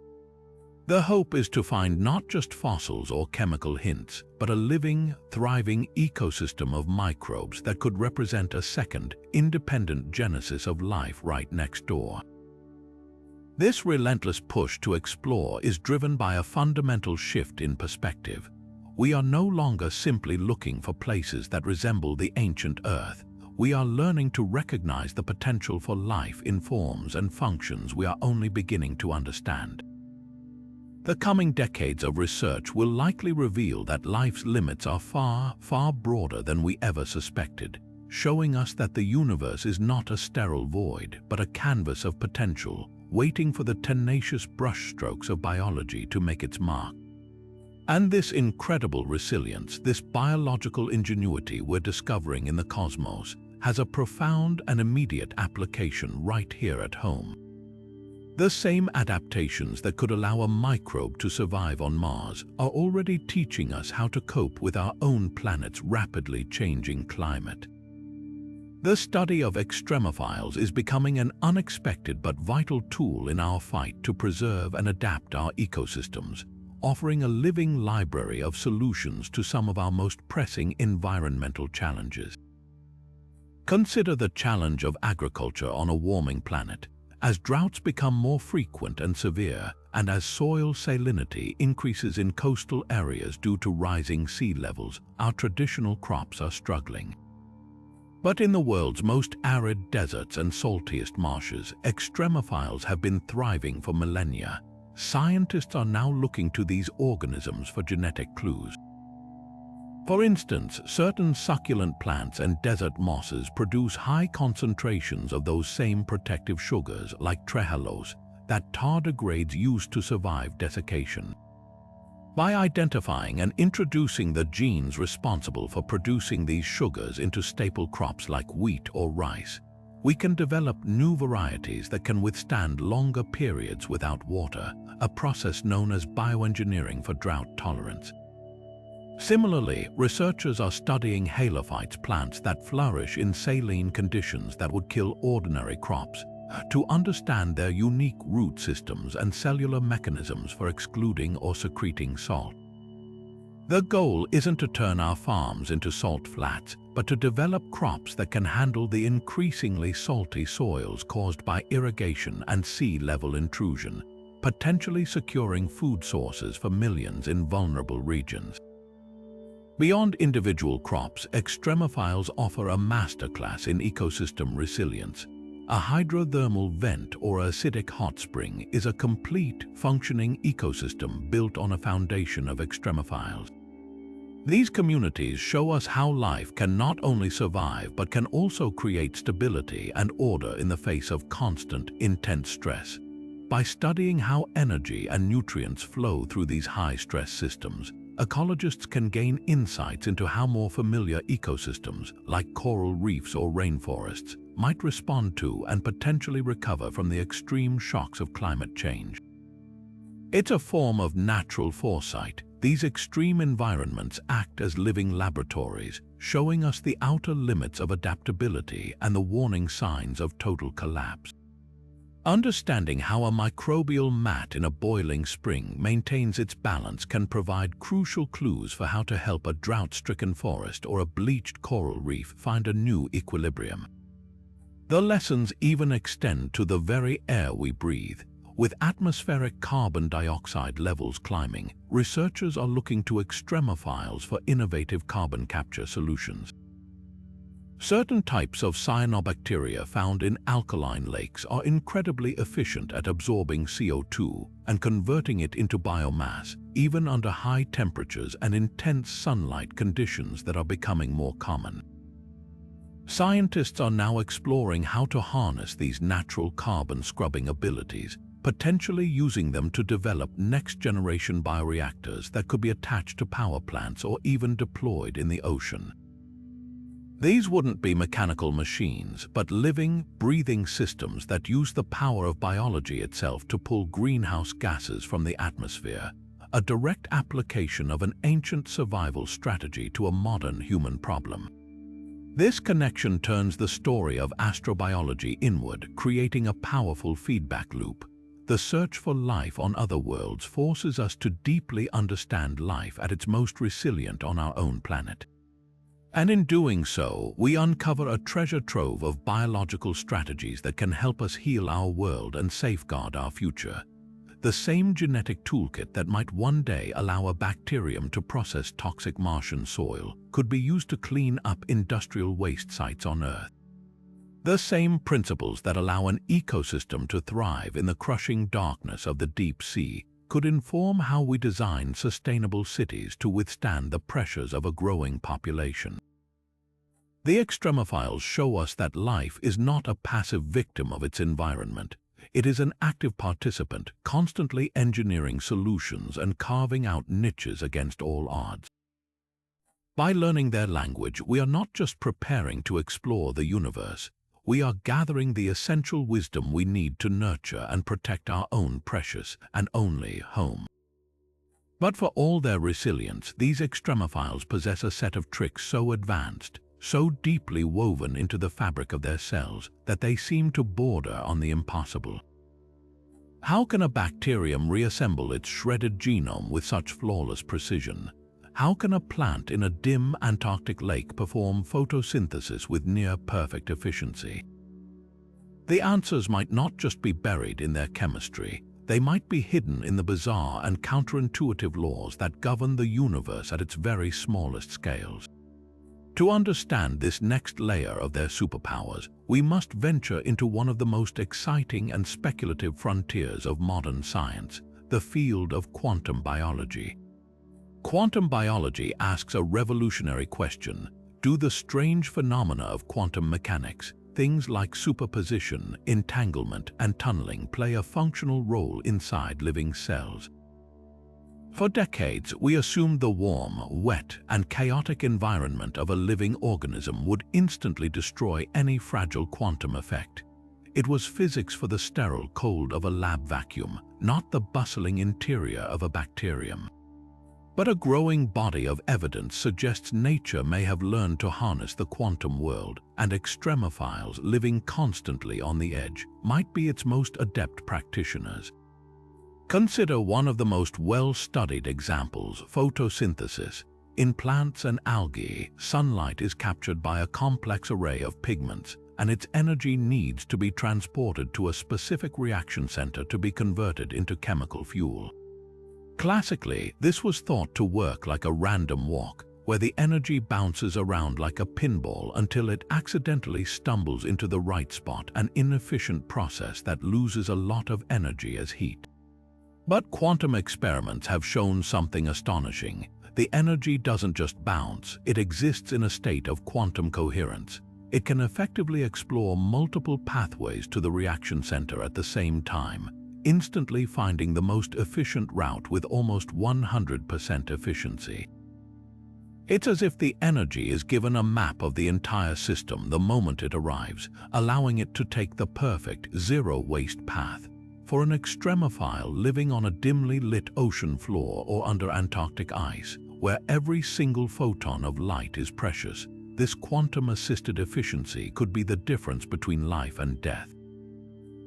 The hope is to find not just fossils or chemical hints, but a living, thriving ecosystem of microbes that could represent a second, independent genesis of life right next door. This relentless push to explore is driven by a fundamental shift in perspective. We are no longer simply looking for places that resemble the ancient Earth. We are learning to recognize the potential for life in forms and functions we are only beginning to understand. The coming decades of research will likely reveal that life's limits are far, far broader than we ever suspected, showing us that the universe is not a sterile void, but a canvas of potential, waiting for the tenacious brushstrokes of biology to make its mark. And this incredible resilience, this biological ingenuity we're discovering in the cosmos, has a profound and immediate application right here at home. The same adaptations that could allow a microbe to survive on Mars are already teaching us how to cope with our own planet's rapidly changing climate. The study of extremophiles is becoming an unexpected but vital tool in our fight to preserve and adapt our ecosystems, offering a living library of solutions to some of our most pressing environmental challenges. Consider the challenge of agriculture on a warming planet. As droughts become more frequent and severe, and as soil salinity increases in coastal areas due to rising sea levels, our traditional crops are struggling. But in the world's most arid deserts and saltiest marshes, extremophiles have been thriving for millennia. Scientists are now looking to these organisms for genetic clues. For instance, certain succulent plants and desert mosses produce high concentrations of those same protective sugars like trehalose that tardigrades use to survive desiccation. By identifying and introducing the genes responsible for producing these sugars into staple crops like wheat or rice, We can develop new varieties that can withstand longer periods without water, a process known as bioengineering for drought tolerance. Similarly, researchers are studying halophytes, plants that flourish in saline conditions that would kill ordinary crops, to understand their unique root systems and cellular mechanisms for excluding or secreting salt. The goal isn't to turn our farms into salt flats, but to develop crops that can handle the increasingly salty soils caused by irrigation and sea level intrusion, potentially securing food sources for millions in vulnerable regions. Beyond individual crops, extremophiles offer a masterclass in ecosystem resilience. A hydrothermal vent or acidic hot spring is a complete, functioning ecosystem built on a foundation of extremophiles. These communities show us how life can not only survive but can also create stability and order in the face of constant, intense stress. By studying how energy and nutrients flow through these high-stress systems, ecologists can gain insights into how more familiar ecosystems, like coral reefs or rainforests, might respond to and potentially recover from the extreme shocks of climate change. It's a form of natural foresight. These extreme environments act as living laboratories, showing us the outer limits of adaptability and the warning signs of total collapse. Understanding how a microbial mat in a boiling spring maintains its balance can provide crucial clues for how to help a drought-stricken forest or a bleached coral reef find a new equilibrium. The lessons even extend to the very air we breathe. With atmospheric carbon dioxide levels climbing, researchers are looking to extremophiles for innovative carbon capture solutions. Certain types of cyanobacteria found in alkaline lakes are incredibly efficient at absorbing CO2 and converting it into biomass, even under high temperatures and intense sunlight conditions that are becoming more common. Scientists are now exploring how to harness these natural carbon scrubbing abilities, potentially using them to develop next-generation bioreactors that could be attached to power plants or even deployed in the ocean. These wouldn't be mechanical machines, but living, breathing systems that use the power of biology itself to pull greenhouse gases from the atmosphere, a direct application of an ancient survival strategy to a modern human problem. This connection turns the story of astrobiology inward, creating a powerful feedback loop. The search for life on other worlds forces us to deeply understand life at its most resilient on our own planet. And in doing so, we uncover a treasure trove of biological strategies that can help us heal our world and safeguard our future. The same genetic toolkit that might one day allow a bacterium to process toxic Martian soil could be used to clean up industrial waste sites on Earth. The same principles that allow an ecosystem to thrive in the crushing darkness of the deep sea could inform how we design sustainable cities to withstand the pressures of a growing population. The extremophiles show us that life is not a passive victim of its environment. It is an active participant, constantly engineering solutions and carving out niches against all odds. By learning their language, we are not just preparing to explore the universe. We are gathering the essential wisdom we need to nurture and protect our own precious and only home. But for all their resilience, these extremophiles possess a set of tricks so advanced, so deeply woven into the fabric of their cells, that they seem to border on the impossible. How can a bacterium reassemble its shredded genome with such flawless precision? How can a plant in a dim Antarctic lake perform photosynthesis with near-perfect efficiency? The answers might not just be buried in their chemistry. They might be hidden in the bizarre and counterintuitive laws that govern the universe at its very smallest scales. To understand this next layer of their superpowers, we must venture into one of the most exciting and speculative frontiers of modern science, the field of quantum biology. Quantum biology asks a revolutionary question: do the strange phenomena of quantum mechanics, things like superposition, entanglement, and tunneling, play a functional role inside living cells? For decades, we assumed the warm, wet, and chaotic environment of a living organism would instantly destroy any fragile quantum effect. It was physics for the sterile cold of a lab vacuum, not the bustling interior of a bacterium. But a growing body of evidence suggests nature may have learned to harness the quantum world, and extremophiles living constantly on the edge might be its most adept practitioners. Consider one of the most well-studied examples, photosynthesis. In plants and algae, sunlight is captured by a complex array of pigments, and its energy needs to be transported to a specific reaction center to be converted into chemical fuel. Classically, this was thought to work like a random walk, where the energy bounces around like a pinball until it accidentally stumbles into the right spot, an inefficient process that loses a lot of energy as heat. But quantum experiments have shown something astonishing. The energy doesn't just bounce, it exists in a state of quantum coherence. It can effectively explore multiple pathways to the reaction center at the same time, instantly finding the most efficient route with almost 100% efficiency. It's as if the energy is given a map of the entire system the moment it arrives, allowing it to take the perfect zero-waste path. For an extremophile living on a dimly lit ocean floor or under Antarctic ice, where every single photon of light is precious, this quantum-assisted efficiency could be the difference between life and death.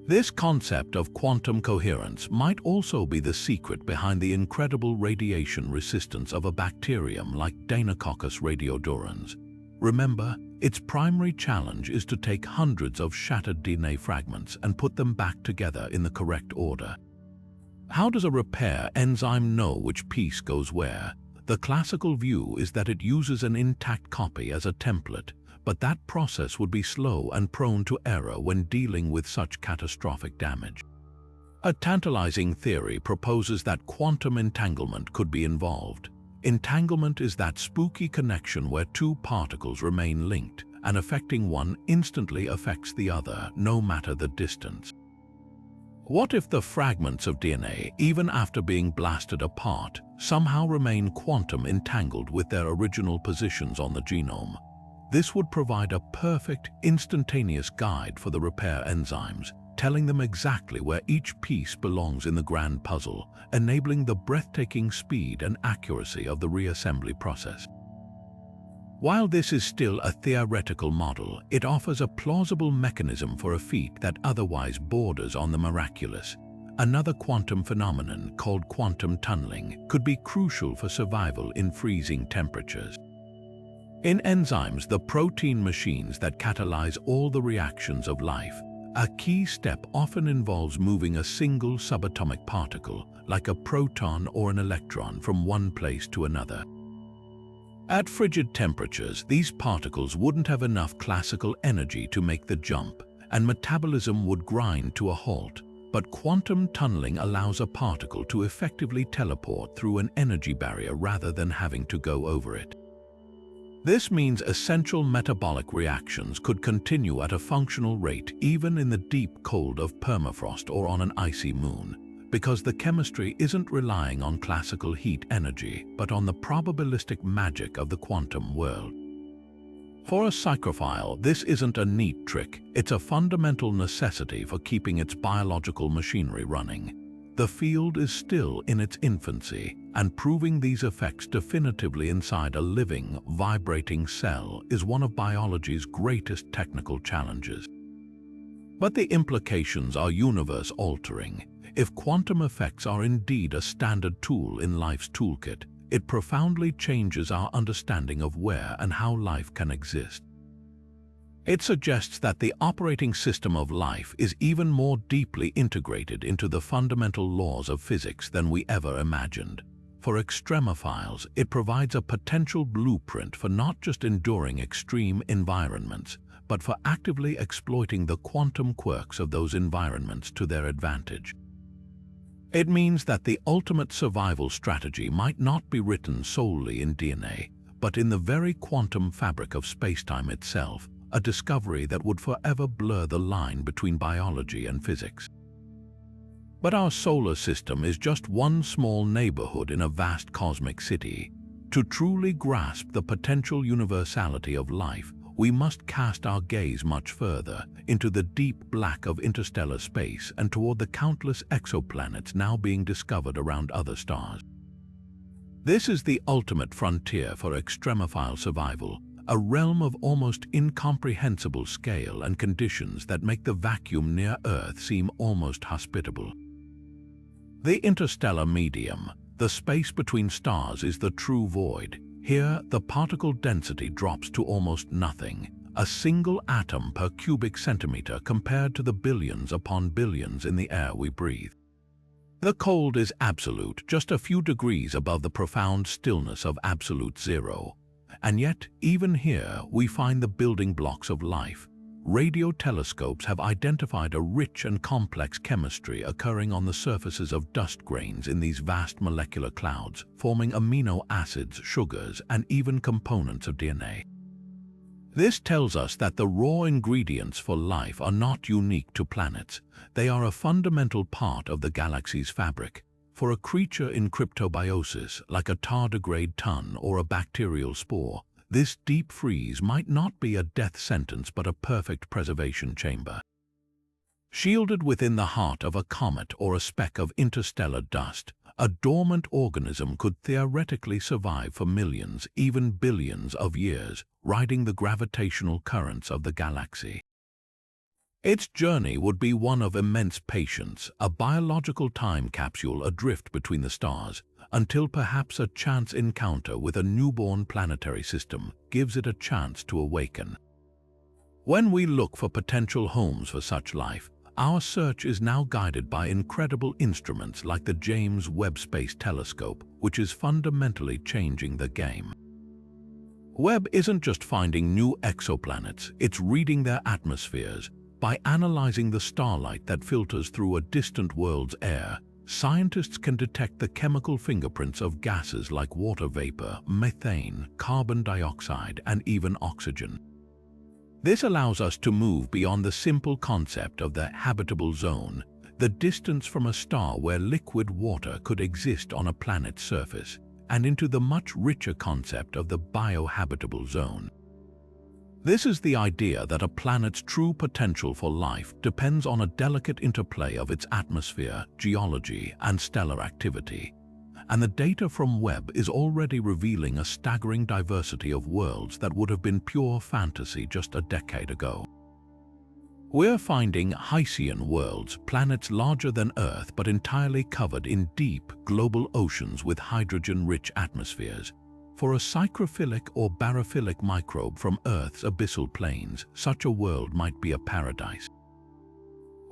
This concept of quantum coherence might also be the secret behind the incredible radiation resistance of a bacterium like Deinococcus radiodurans. Remember, its primary challenge is to take hundreds of shattered DNA fragments and put them back together in the correct order. How does a repair enzyme know which piece goes where? The classical view is that it uses an intact copy as a template, but that process would be slow and prone to error when dealing with such catastrophic damage. A tantalizing theory proposes that quantum entanglement could be involved. Entanglement is that spooky connection where two particles remain linked, and affecting one instantly affects the other, no matter the distance. What if the fragments of DNA, even after being blasted apart, somehow remain quantum entangled with their original positions on the genome? This would provide a perfect, instantaneous guide for the repair enzymes, telling them exactly where each piece belongs in the grand puzzle, enabling the breathtaking speed and accuracy of the reassembly process. While this is still a theoretical model, it offers a plausible mechanism for a feat that otherwise borders on the miraculous. Another quantum phenomenon, called quantum tunneling, could be crucial for survival in freezing temperatures. In enzymes, the protein machines that catalyze all the reactions of life, a key step often involves moving a single subatomic particle, like a proton or an electron, from one place to another. At frigid temperatures, these particles wouldn't have enough classical energy to make the jump, and metabolism would grind to a halt. But quantum tunneling allows a particle to effectively teleport through an energy barrier rather than having to go over it. This means essential metabolic reactions could continue at a functional rate even in the deep cold of permafrost or on an icy moon, because the chemistry isn't relying on classical heat energy, but on the probabilistic magic of the quantum world. For a psychrophile, this isn't a neat trick, it's a fundamental necessity for keeping its biological machinery running. The field is still in its infancy, and proving these effects definitively inside a living, vibrating cell is one of biology's greatest technical challenges. But the implications are universe-altering. If quantum effects are indeed a standard tool in life's toolkit, it profoundly changes our understanding of where and how life can exist. It suggests that the operating system of life is even more deeply integrated into the fundamental laws of physics than we ever imagined. For extremophiles, it provides a potential blueprint for not just enduring extreme environments, but for actively exploiting the quantum quirks of those environments to their advantage. It means that the ultimate survival strategy might not be written solely in DNA, but in the very quantum fabric of spacetime itself, a discovery that would forever blur the line between biology and physics. But our solar system is just one small neighborhood in a vast cosmic city. To truly grasp the potential universality of life, we must cast our gaze much further into the deep black of interstellar space and toward the countless exoplanets now being discovered around other stars. This is the ultimate frontier for extremophile survival, a realm of almost incomprehensible scale and conditions that make the vacuum near Earth seem almost hospitable. The interstellar medium, the space between stars, is the true void. Here, the particle density drops to almost nothing, a single atom per cubic centimeter compared to the billions upon billions in the air we breathe. The cold is absolute, just a few degrees above the profound stillness of absolute zero. And yet, even here, we find the building blocks of life. Radio telescopes have identified a rich and complex chemistry occurring on the surfaces of dust grains in these vast molecular clouds, forming amino acids, sugars, and even components of DNA. This tells us that the raw ingredients for life are not unique to planets. They are a fundamental part of the galaxy's fabric. For a creature in cryptobiosis, like a tardigrade ton or a bacterial spore, this deep freeze might not be a death sentence but a perfect preservation chamber. Shielded within the heart of a comet or a speck of interstellar dust, a dormant organism could theoretically survive for millions, even billions of years, riding the gravitational currents of the galaxy. Its journey would be one of immense patience, a biological time capsule adrift between the stars, until perhaps a chance encounter with a newborn planetary system gives it a chance to awaken. When we look for potential homes for such life, our search is now guided by incredible instruments like the James Webb Space Telescope, which is fundamentally changing the game. Webb isn't just finding new exoplanets, it's reading their atmospheres. By analyzing the starlight that filters through a distant world's air, scientists can detect the chemical fingerprints of gases like water vapor, methane, carbon dioxide, and even oxygen. This allows us to move beyond the simple concept of the habitable zone, the distance from a star where liquid water could exist on a planet's surface, and into the much richer concept of the biohabitable zone. This is the idea that a planet's true potential for life depends on a delicate interplay of its atmosphere, geology, and stellar activity. And the data from Webb is already revealing a staggering diversity of worlds that would have been pure fantasy just a decade ago. We're finding Hycean worlds, planets larger than Earth but entirely covered in deep, global oceans with hydrogen-rich atmospheres. For a psychrophilic or barophilic microbe from Earth's abyssal plains, such a world might be a paradise.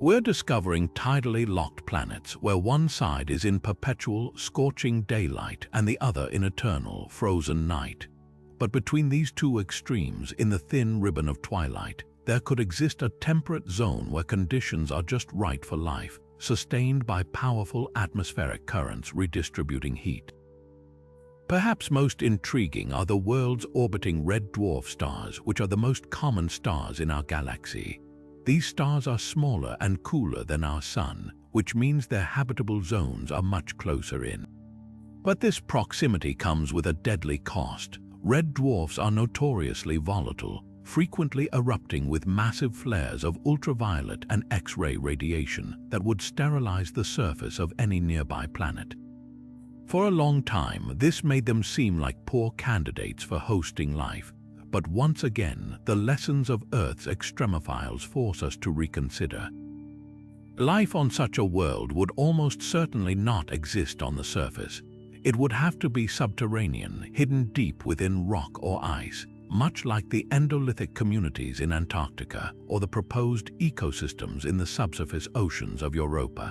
We're discovering tidally locked planets where one side is in perpetual, scorching daylight and the other in eternal, frozen night. But between these two extremes, in the thin ribbon of twilight, there could exist a temperate zone where conditions are just right for life, sustained by powerful atmospheric currents redistributing heat. Perhaps most intriguing are the worlds orbiting red dwarf stars, which are the most common stars in our galaxy. These stars are smaller and cooler than our Sun, which means their habitable zones are much closer in. But this proximity comes with a deadly cost. Red dwarfs are notoriously volatile, frequently erupting with massive flares of ultraviolet and X-ray radiation that would sterilize the surface of any nearby planet. For a long time, this made them seem like poor candidates for hosting life. But once again, the lessons of Earth's extremophiles force us to reconsider. Life on such a world would almost certainly not exist on the surface. It would have to be subterranean, hidden deep within rock or ice, much like the endolithic communities in Antarctica or the proposed ecosystems in the subsurface oceans of Europa.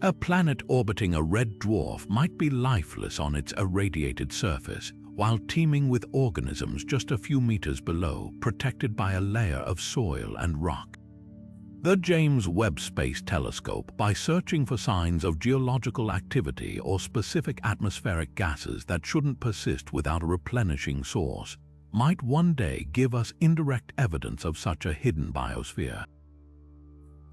A planet orbiting a red dwarf might be lifeless on its irradiated surface, while teeming with organisms just a few meters below, protected by a layer of soil and rock. The James Webb Space Telescope, by searching for signs of geological activity or specific atmospheric gases that shouldn't persist without a replenishing source, might one day give us indirect evidence of such a hidden biosphere.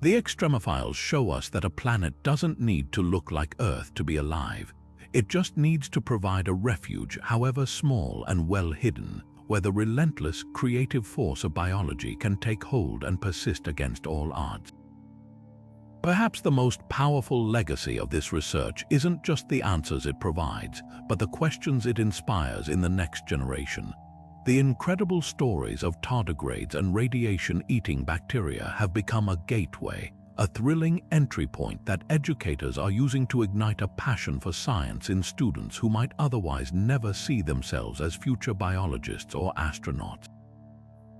The extremophiles show us that a planet doesn't need to look like Earth to be alive. It just needs to provide a refuge, however small and well hidden, where the relentless, creative force of biology can take hold and persist against all odds. Perhaps the most powerful legacy of this research isn't just the answers it provides, but the questions it inspires in the next generation. The incredible stories of tardigrades and radiation-eating bacteria have become a gateway, a thrilling entry point that educators are using to ignite a passion for science in students who might otherwise never see themselves as future biologists or astronauts.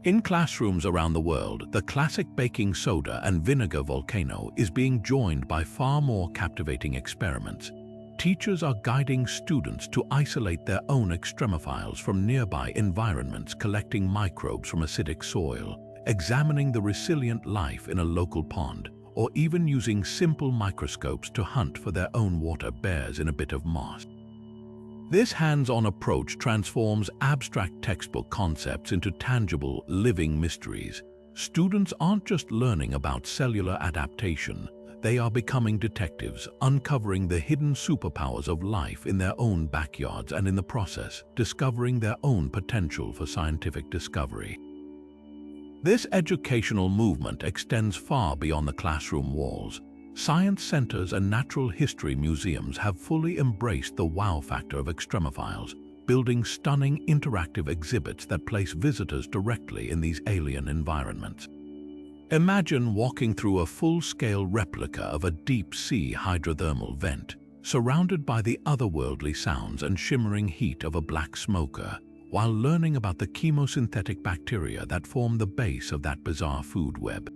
In classrooms around the world, the classic baking soda and vinegar volcano is being joined by far more captivating experiments. Teachers are guiding students to isolate their own extremophiles from nearby environments, collecting microbes from acidic soil, examining the resilient life in a local pond, or even using simple microscopes to hunt for their own water bears in a bit of moss. This hands-on approach transforms abstract textbook concepts into tangible, living mysteries. Students aren't just learning about cellular adaptation, they are becoming detectives, uncovering the hidden superpowers of life in their own backyards and in the process, discovering their own potential for scientific discovery. This educational movement extends far beyond the classroom walls. Science centers and natural history museums have fully embraced the wow factor of extremophiles, building stunning interactive exhibits that place visitors directly in these alien environments. Imagine walking through a full-scale replica of a deep-sea hydrothermal vent, surrounded by the otherworldly sounds and shimmering heat of a black smoker, while learning about the chemosynthetic bacteria that form the base of that bizarre food web.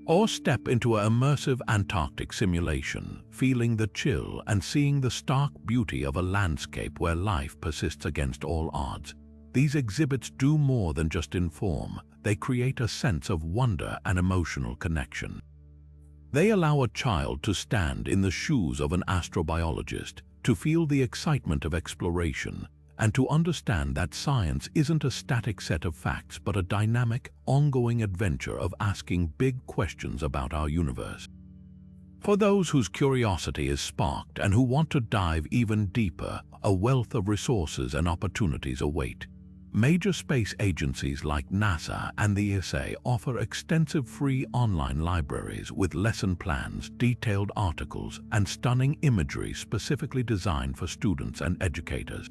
Or step into an immersive Antarctic simulation, feeling the chill and seeing the stark beauty of a landscape where life persists against all odds. These exhibits do more than just inform, they create a sense of wonder and emotional connection. They allow a child to stand in the shoes of an astrobiologist, to feel the excitement of exploration, and to understand that science isn't a static set of facts but a dynamic, ongoing adventure of asking big questions about our universe. For those whose curiosity is sparked and who want to dive even deeper, a wealth of resources and opportunities await. Major space agencies like NASA and the ESA offer extensive free online libraries with lesson plans, detailed articles, and stunning imagery specifically designed for students and educators.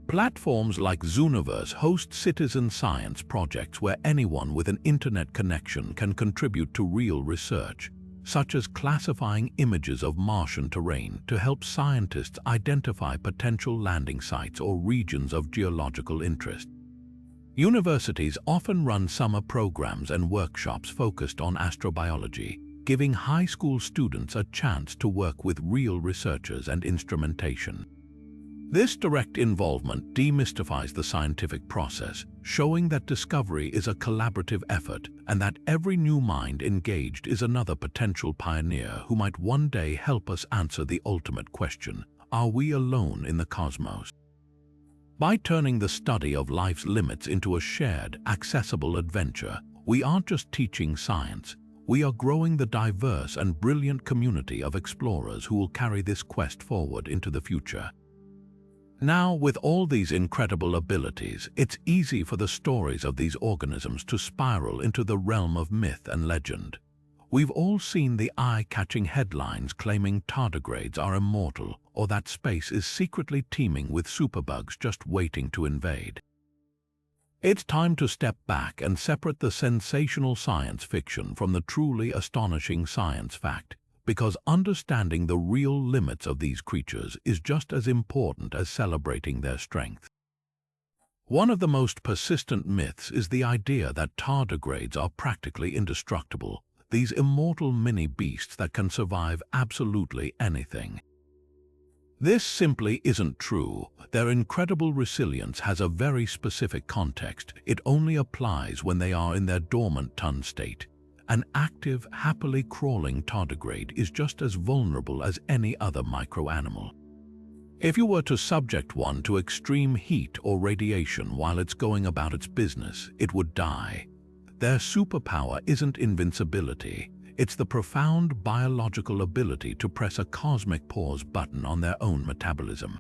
Platforms like Zooniverse host citizen science projects where anyone with an internet connection can contribute to real research, such as classifying images of Martian terrain to help scientists identify potential landing sites or regions of geological interest. Universities often run summer programs and workshops focused on astrobiology, giving high school students a chance to work with real researchers and instrumentation. This direct involvement demystifies the scientific process, showing that discovery is a collaborative effort and that every new mind engaged is another potential pioneer who might one day help us answer the ultimate question: are we alone in the cosmos? By turning the study of life's limits into a shared, accessible adventure, we aren't just teaching science, we are growing the diverse and brilliant community of explorers who will carry this quest forward into the future. Now, with all these incredible abilities, it's easy for the stories of these organisms to spiral into the realm of myth and legend. We've all seen the eye-catching headlines claiming tardigrades are immortal or that space is secretly teeming with superbugs just waiting to invade. It's time to step back and separate the sensational science fiction from the truly astonishing science fact, because understanding the real limits of these creatures is just as important as celebrating their strength. One of the most persistent myths is the idea that tardigrades are practically indestructible, these immortal mini-beasts that can survive absolutely anything. This simply isn't true. Their incredible resilience has a very specific context. It only applies when they are in their dormant ton state. An active, happily crawling tardigrade is just as vulnerable as any other microanimal. If you were to subject one to extreme heat or radiation while it's going about its business, it would die. Their superpower isn't invincibility. It's the profound biological ability to press a cosmic pause button on their own metabolism.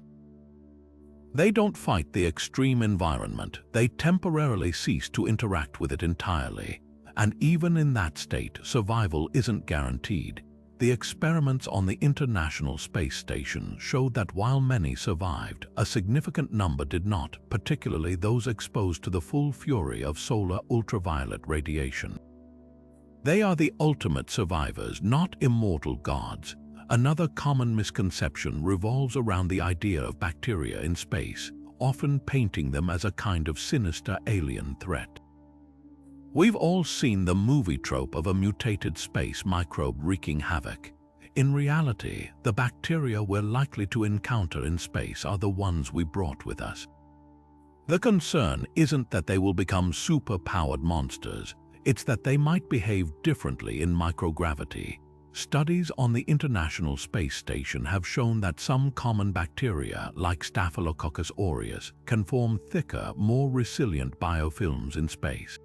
They don't fight the extreme environment, they temporarily cease to interact with it entirely. And even in that state, survival isn't guaranteed. The experiments on the International Space Station showed that while many survived, a significant number did not, particularly those exposed to the full fury of solar ultraviolet radiation. They are the ultimate survivors, not immortal gods. Another common misconception revolves around the idea of bacteria in space, often painting them as a kind of sinister alien threat. We've all seen the movie trope of a mutated space microbe wreaking havoc. In reality, the bacteria we're likely to encounter in space are the ones we brought with us. The concern isn't that they will become super-powered monsters, it's that they might behave differently in microgravity. Studies on the International Space Station have shown that some common bacteria, like Staphylococcus aureus, can form thicker, more resilient biofilms in space.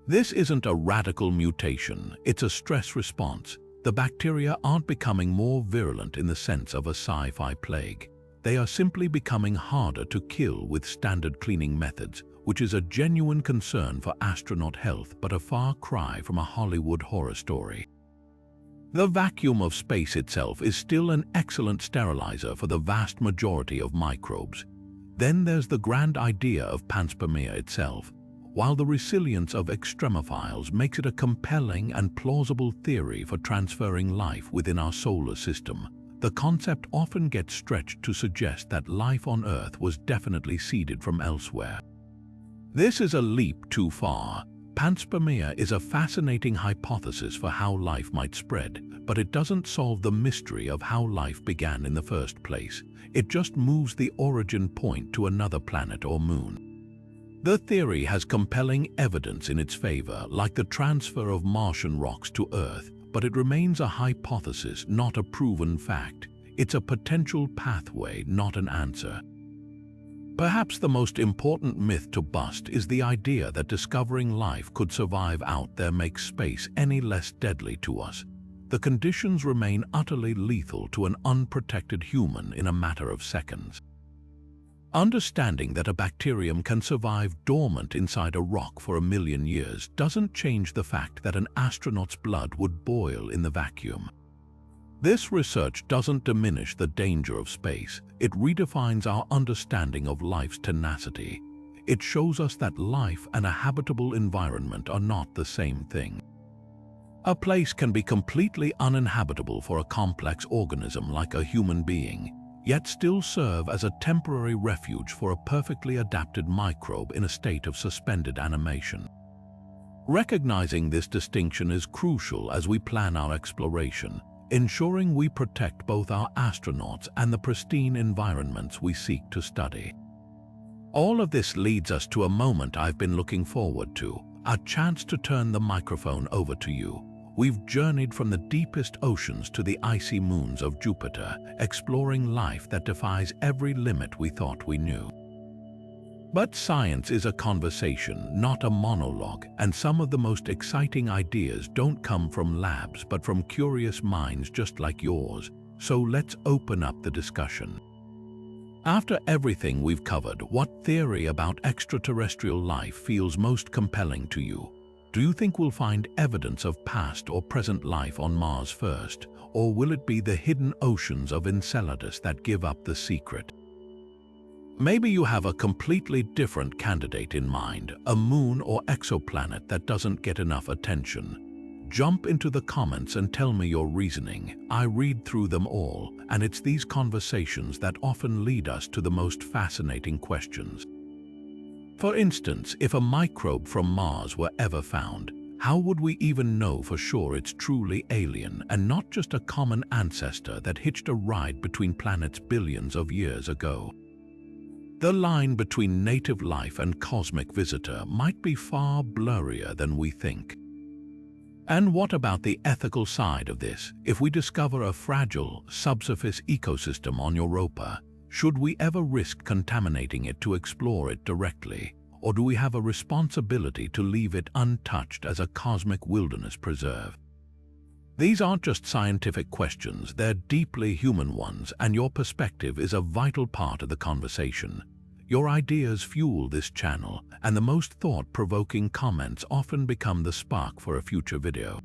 This isn't a radical mutation, it's a stress response. The bacteria aren't becoming more virulent in the sense of a sci-fi plague. They are simply becoming harder to kill with standard cleaning methods, which is a genuine concern for astronaut health but a far cry from a Hollywood horror story. The vacuum of space itself is still an excellent sterilizer for the vast majority of microbes. Then there's the grand idea of Panspermia itself. While the resilience of extremophiles makes it a compelling and plausible theory for transferring life within our solar system, the concept often gets stretched to suggest that life on Earth was definitely seeded from elsewhere. This is a leap too far. Panspermia is a fascinating hypothesis for how life might spread, but it doesn't solve the mystery of how life began in the first place. It just moves the origin point to another planet or moon. The theory has compelling evidence in its favor, like the transfer of Martian rocks to Earth, but it remains a hypothesis, not a proven fact. It's a potential pathway, not an answer. Perhaps the most important myth to bust is the idea that discovering life could survive out there makes space any less deadly to us. The conditions remain utterly lethal to an unprotected human in a matter of seconds. Understanding that a bacterium can survive dormant inside a rock for 1 million years doesn't change the fact that an astronaut's blood would boil in the vacuum. This research doesn't diminish the danger of space, it redefines our understanding of life's tenacity. It shows us that life and a habitable environment are not the same thing. A place can be completely uninhabitable for a complex organism like a human being, yet still serve as a temporary refuge for a perfectly adapted microbe in a state of suspended animation. Recognizing this distinction is crucial as we plan our exploration, ensuring we protect both our astronauts and the pristine environments we seek to study. All of this leads us to a moment I've been looking forward to, a chance to turn the microphone over to you. We've journeyed from the deepest oceans to the icy moons of Jupiter, exploring life that defies every limit we thought we knew. But science is a conversation, not a monologue, and some of the most exciting ideas don't come from labs but from curious minds just like yours. So let's open up the discussion. After everything we've covered, what theory about extraterrestrial life feels most compelling to you? Do you think we'll find evidence of past or present life on Mars first, or will it be the hidden oceans of Enceladus that give up the secret? Maybe you have a completely different candidate in mind, a moon or exoplanet that doesn't get enough attention. Jump into the comments and tell me your reasoning. I read through them all, and it's these conversations that often lead us to the most fascinating questions. For instance, if a microbe from Mars were ever found, how would we even know for sure it's truly alien and not just a common ancestor that hitched a ride between planets billions of years ago? The line between native life and cosmic visitor might be far blurrier than we think. And what about the ethical side of this? If we discover a fragile, subsurface ecosystem on Europa, should we ever risk contaminating it to explore it directly? or do we have a responsibility to leave it untouched as a cosmic wilderness preserve? These aren't just scientific questions, they're deeply human ones, and your perspective is a vital part of the conversation. Your ideas fuel this channel, and the most thought-provoking comments often become the spark for a future video.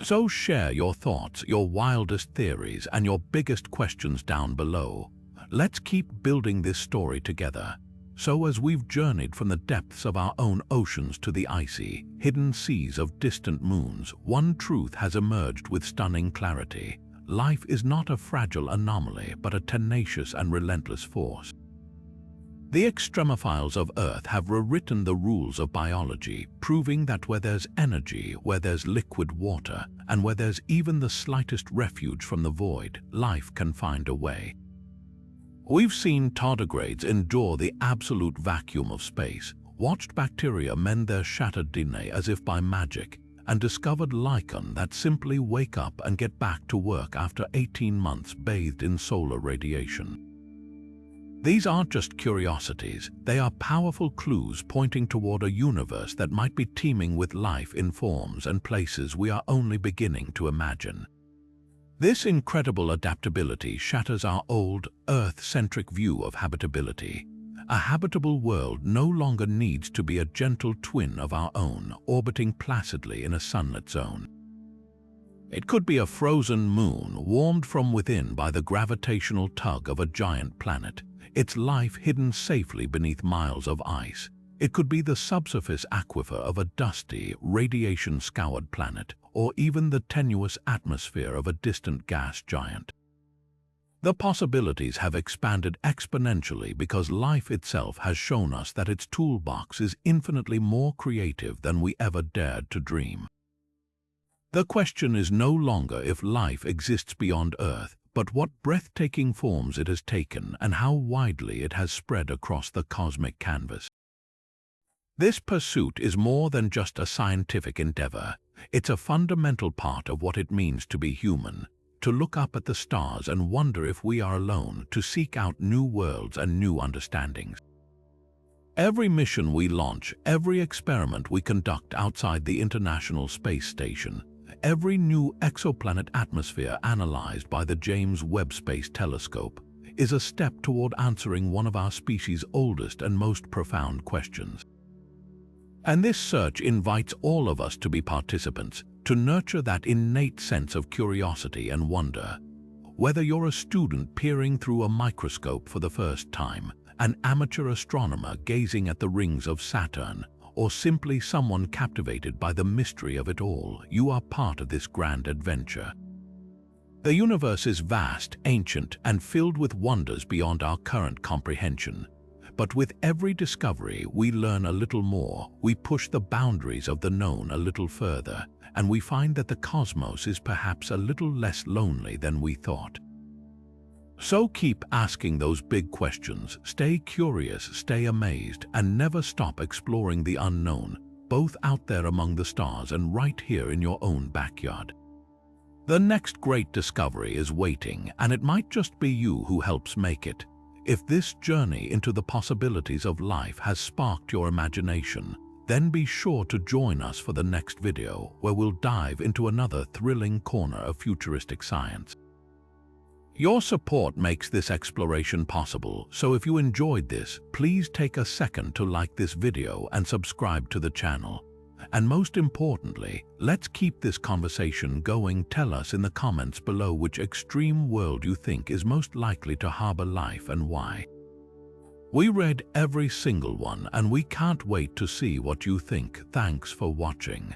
So share your thoughts, your wildest theories, and your biggest questions down below. Let's keep building this story together. So as we've journeyed from the depths of our own oceans to the icy, hidden seas of distant moons, one truth has emerged with stunning clarity. Life is not a fragile anomaly, but a tenacious and relentless force. The extremophiles of Earth have rewritten the rules of biology, proving that where there's energy, where there's liquid water, and where there's even the slightest refuge from the void, life can find a way. We've seen tardigrades endure the absolute vacuum of space, watched bacteria mend their shattered DNA as if by magic, and discovered lichens that simply wake up and get back to work after 18 months bathed in solar radiation. These aren't just curiosities, they are powerful clues pointing toward a universe that might be teeming with life in forms and places we are only beginning to imagine. This incredible adaptability shatters our old, Earth-centric view of habitability. A habitable world no longer needs to be a gentle twin of our own, orbiting placidly in a sunlit zone. It could be a frozen moon, warmed from within by the gravitational tug of a giant planet, its life hidden safely beneath miles of ice. It could be the subsurface aquifer of a dusty, radiation-scoured planet, or even the tenuous atmosphere of a distant gas giant. The possibilities have expanded exponentially because life itself has shown us that its toolbox is infinitely more creative than we ever dared to dream. The question is no longer if life exists beyond Earth, but what breathtaking forms it has taken and how widely it has spread across the cosmic canvas. This pursuit is more than just a scientific endeavor. It's a fundamental part of what it means to be human, to look up at the stars and wonder if we are alone, to seek out new worlds and new understandings. Every mission we launch, every experiment we conduct outside the International Space Station, every new exoplanet atmosphere analyzed by the James Webb Space Telescope is a step toward answering one of our species' oldest and most profound questions. And this search invites all of us to be participants, to nurture that innate sense of curiosity and wonder. Whether you're a student peering through a microscope for the first time, an amateur astronomer gazing at the rings of Saturn, or simply someone captivated by the mystery of it all, you are part of this grand adventure. The universe is vast, ancient, and filled with wonders beyond our current comprehension. But with every discovery, we learn a little more, we push the boundaries of the known a little further, and we find that the cosmos is perhaps a little less lonely than we thought. So keep asking those big questions, stay curious, stay amazed, and never stop exploring the unknown, both out there among the stars and right here in your own backyard. The next great discovery is waiting, and it might just be you who helps make it. If this journey into the possibilities of life has sparked your imagination, then be sure to join us for the next video, where we'll dive into another thrilling corner of futuristic science. Your support makes this exploration possible, so if you enjoyed this, please take a second to like this video and subscribe to the channel. And most importantly, let's keep this conversation going. Tell us in the comments below which extreme world you think is most likely to harbor life and why. We read every single one and we can't wait to see what you think. Thanks for watching.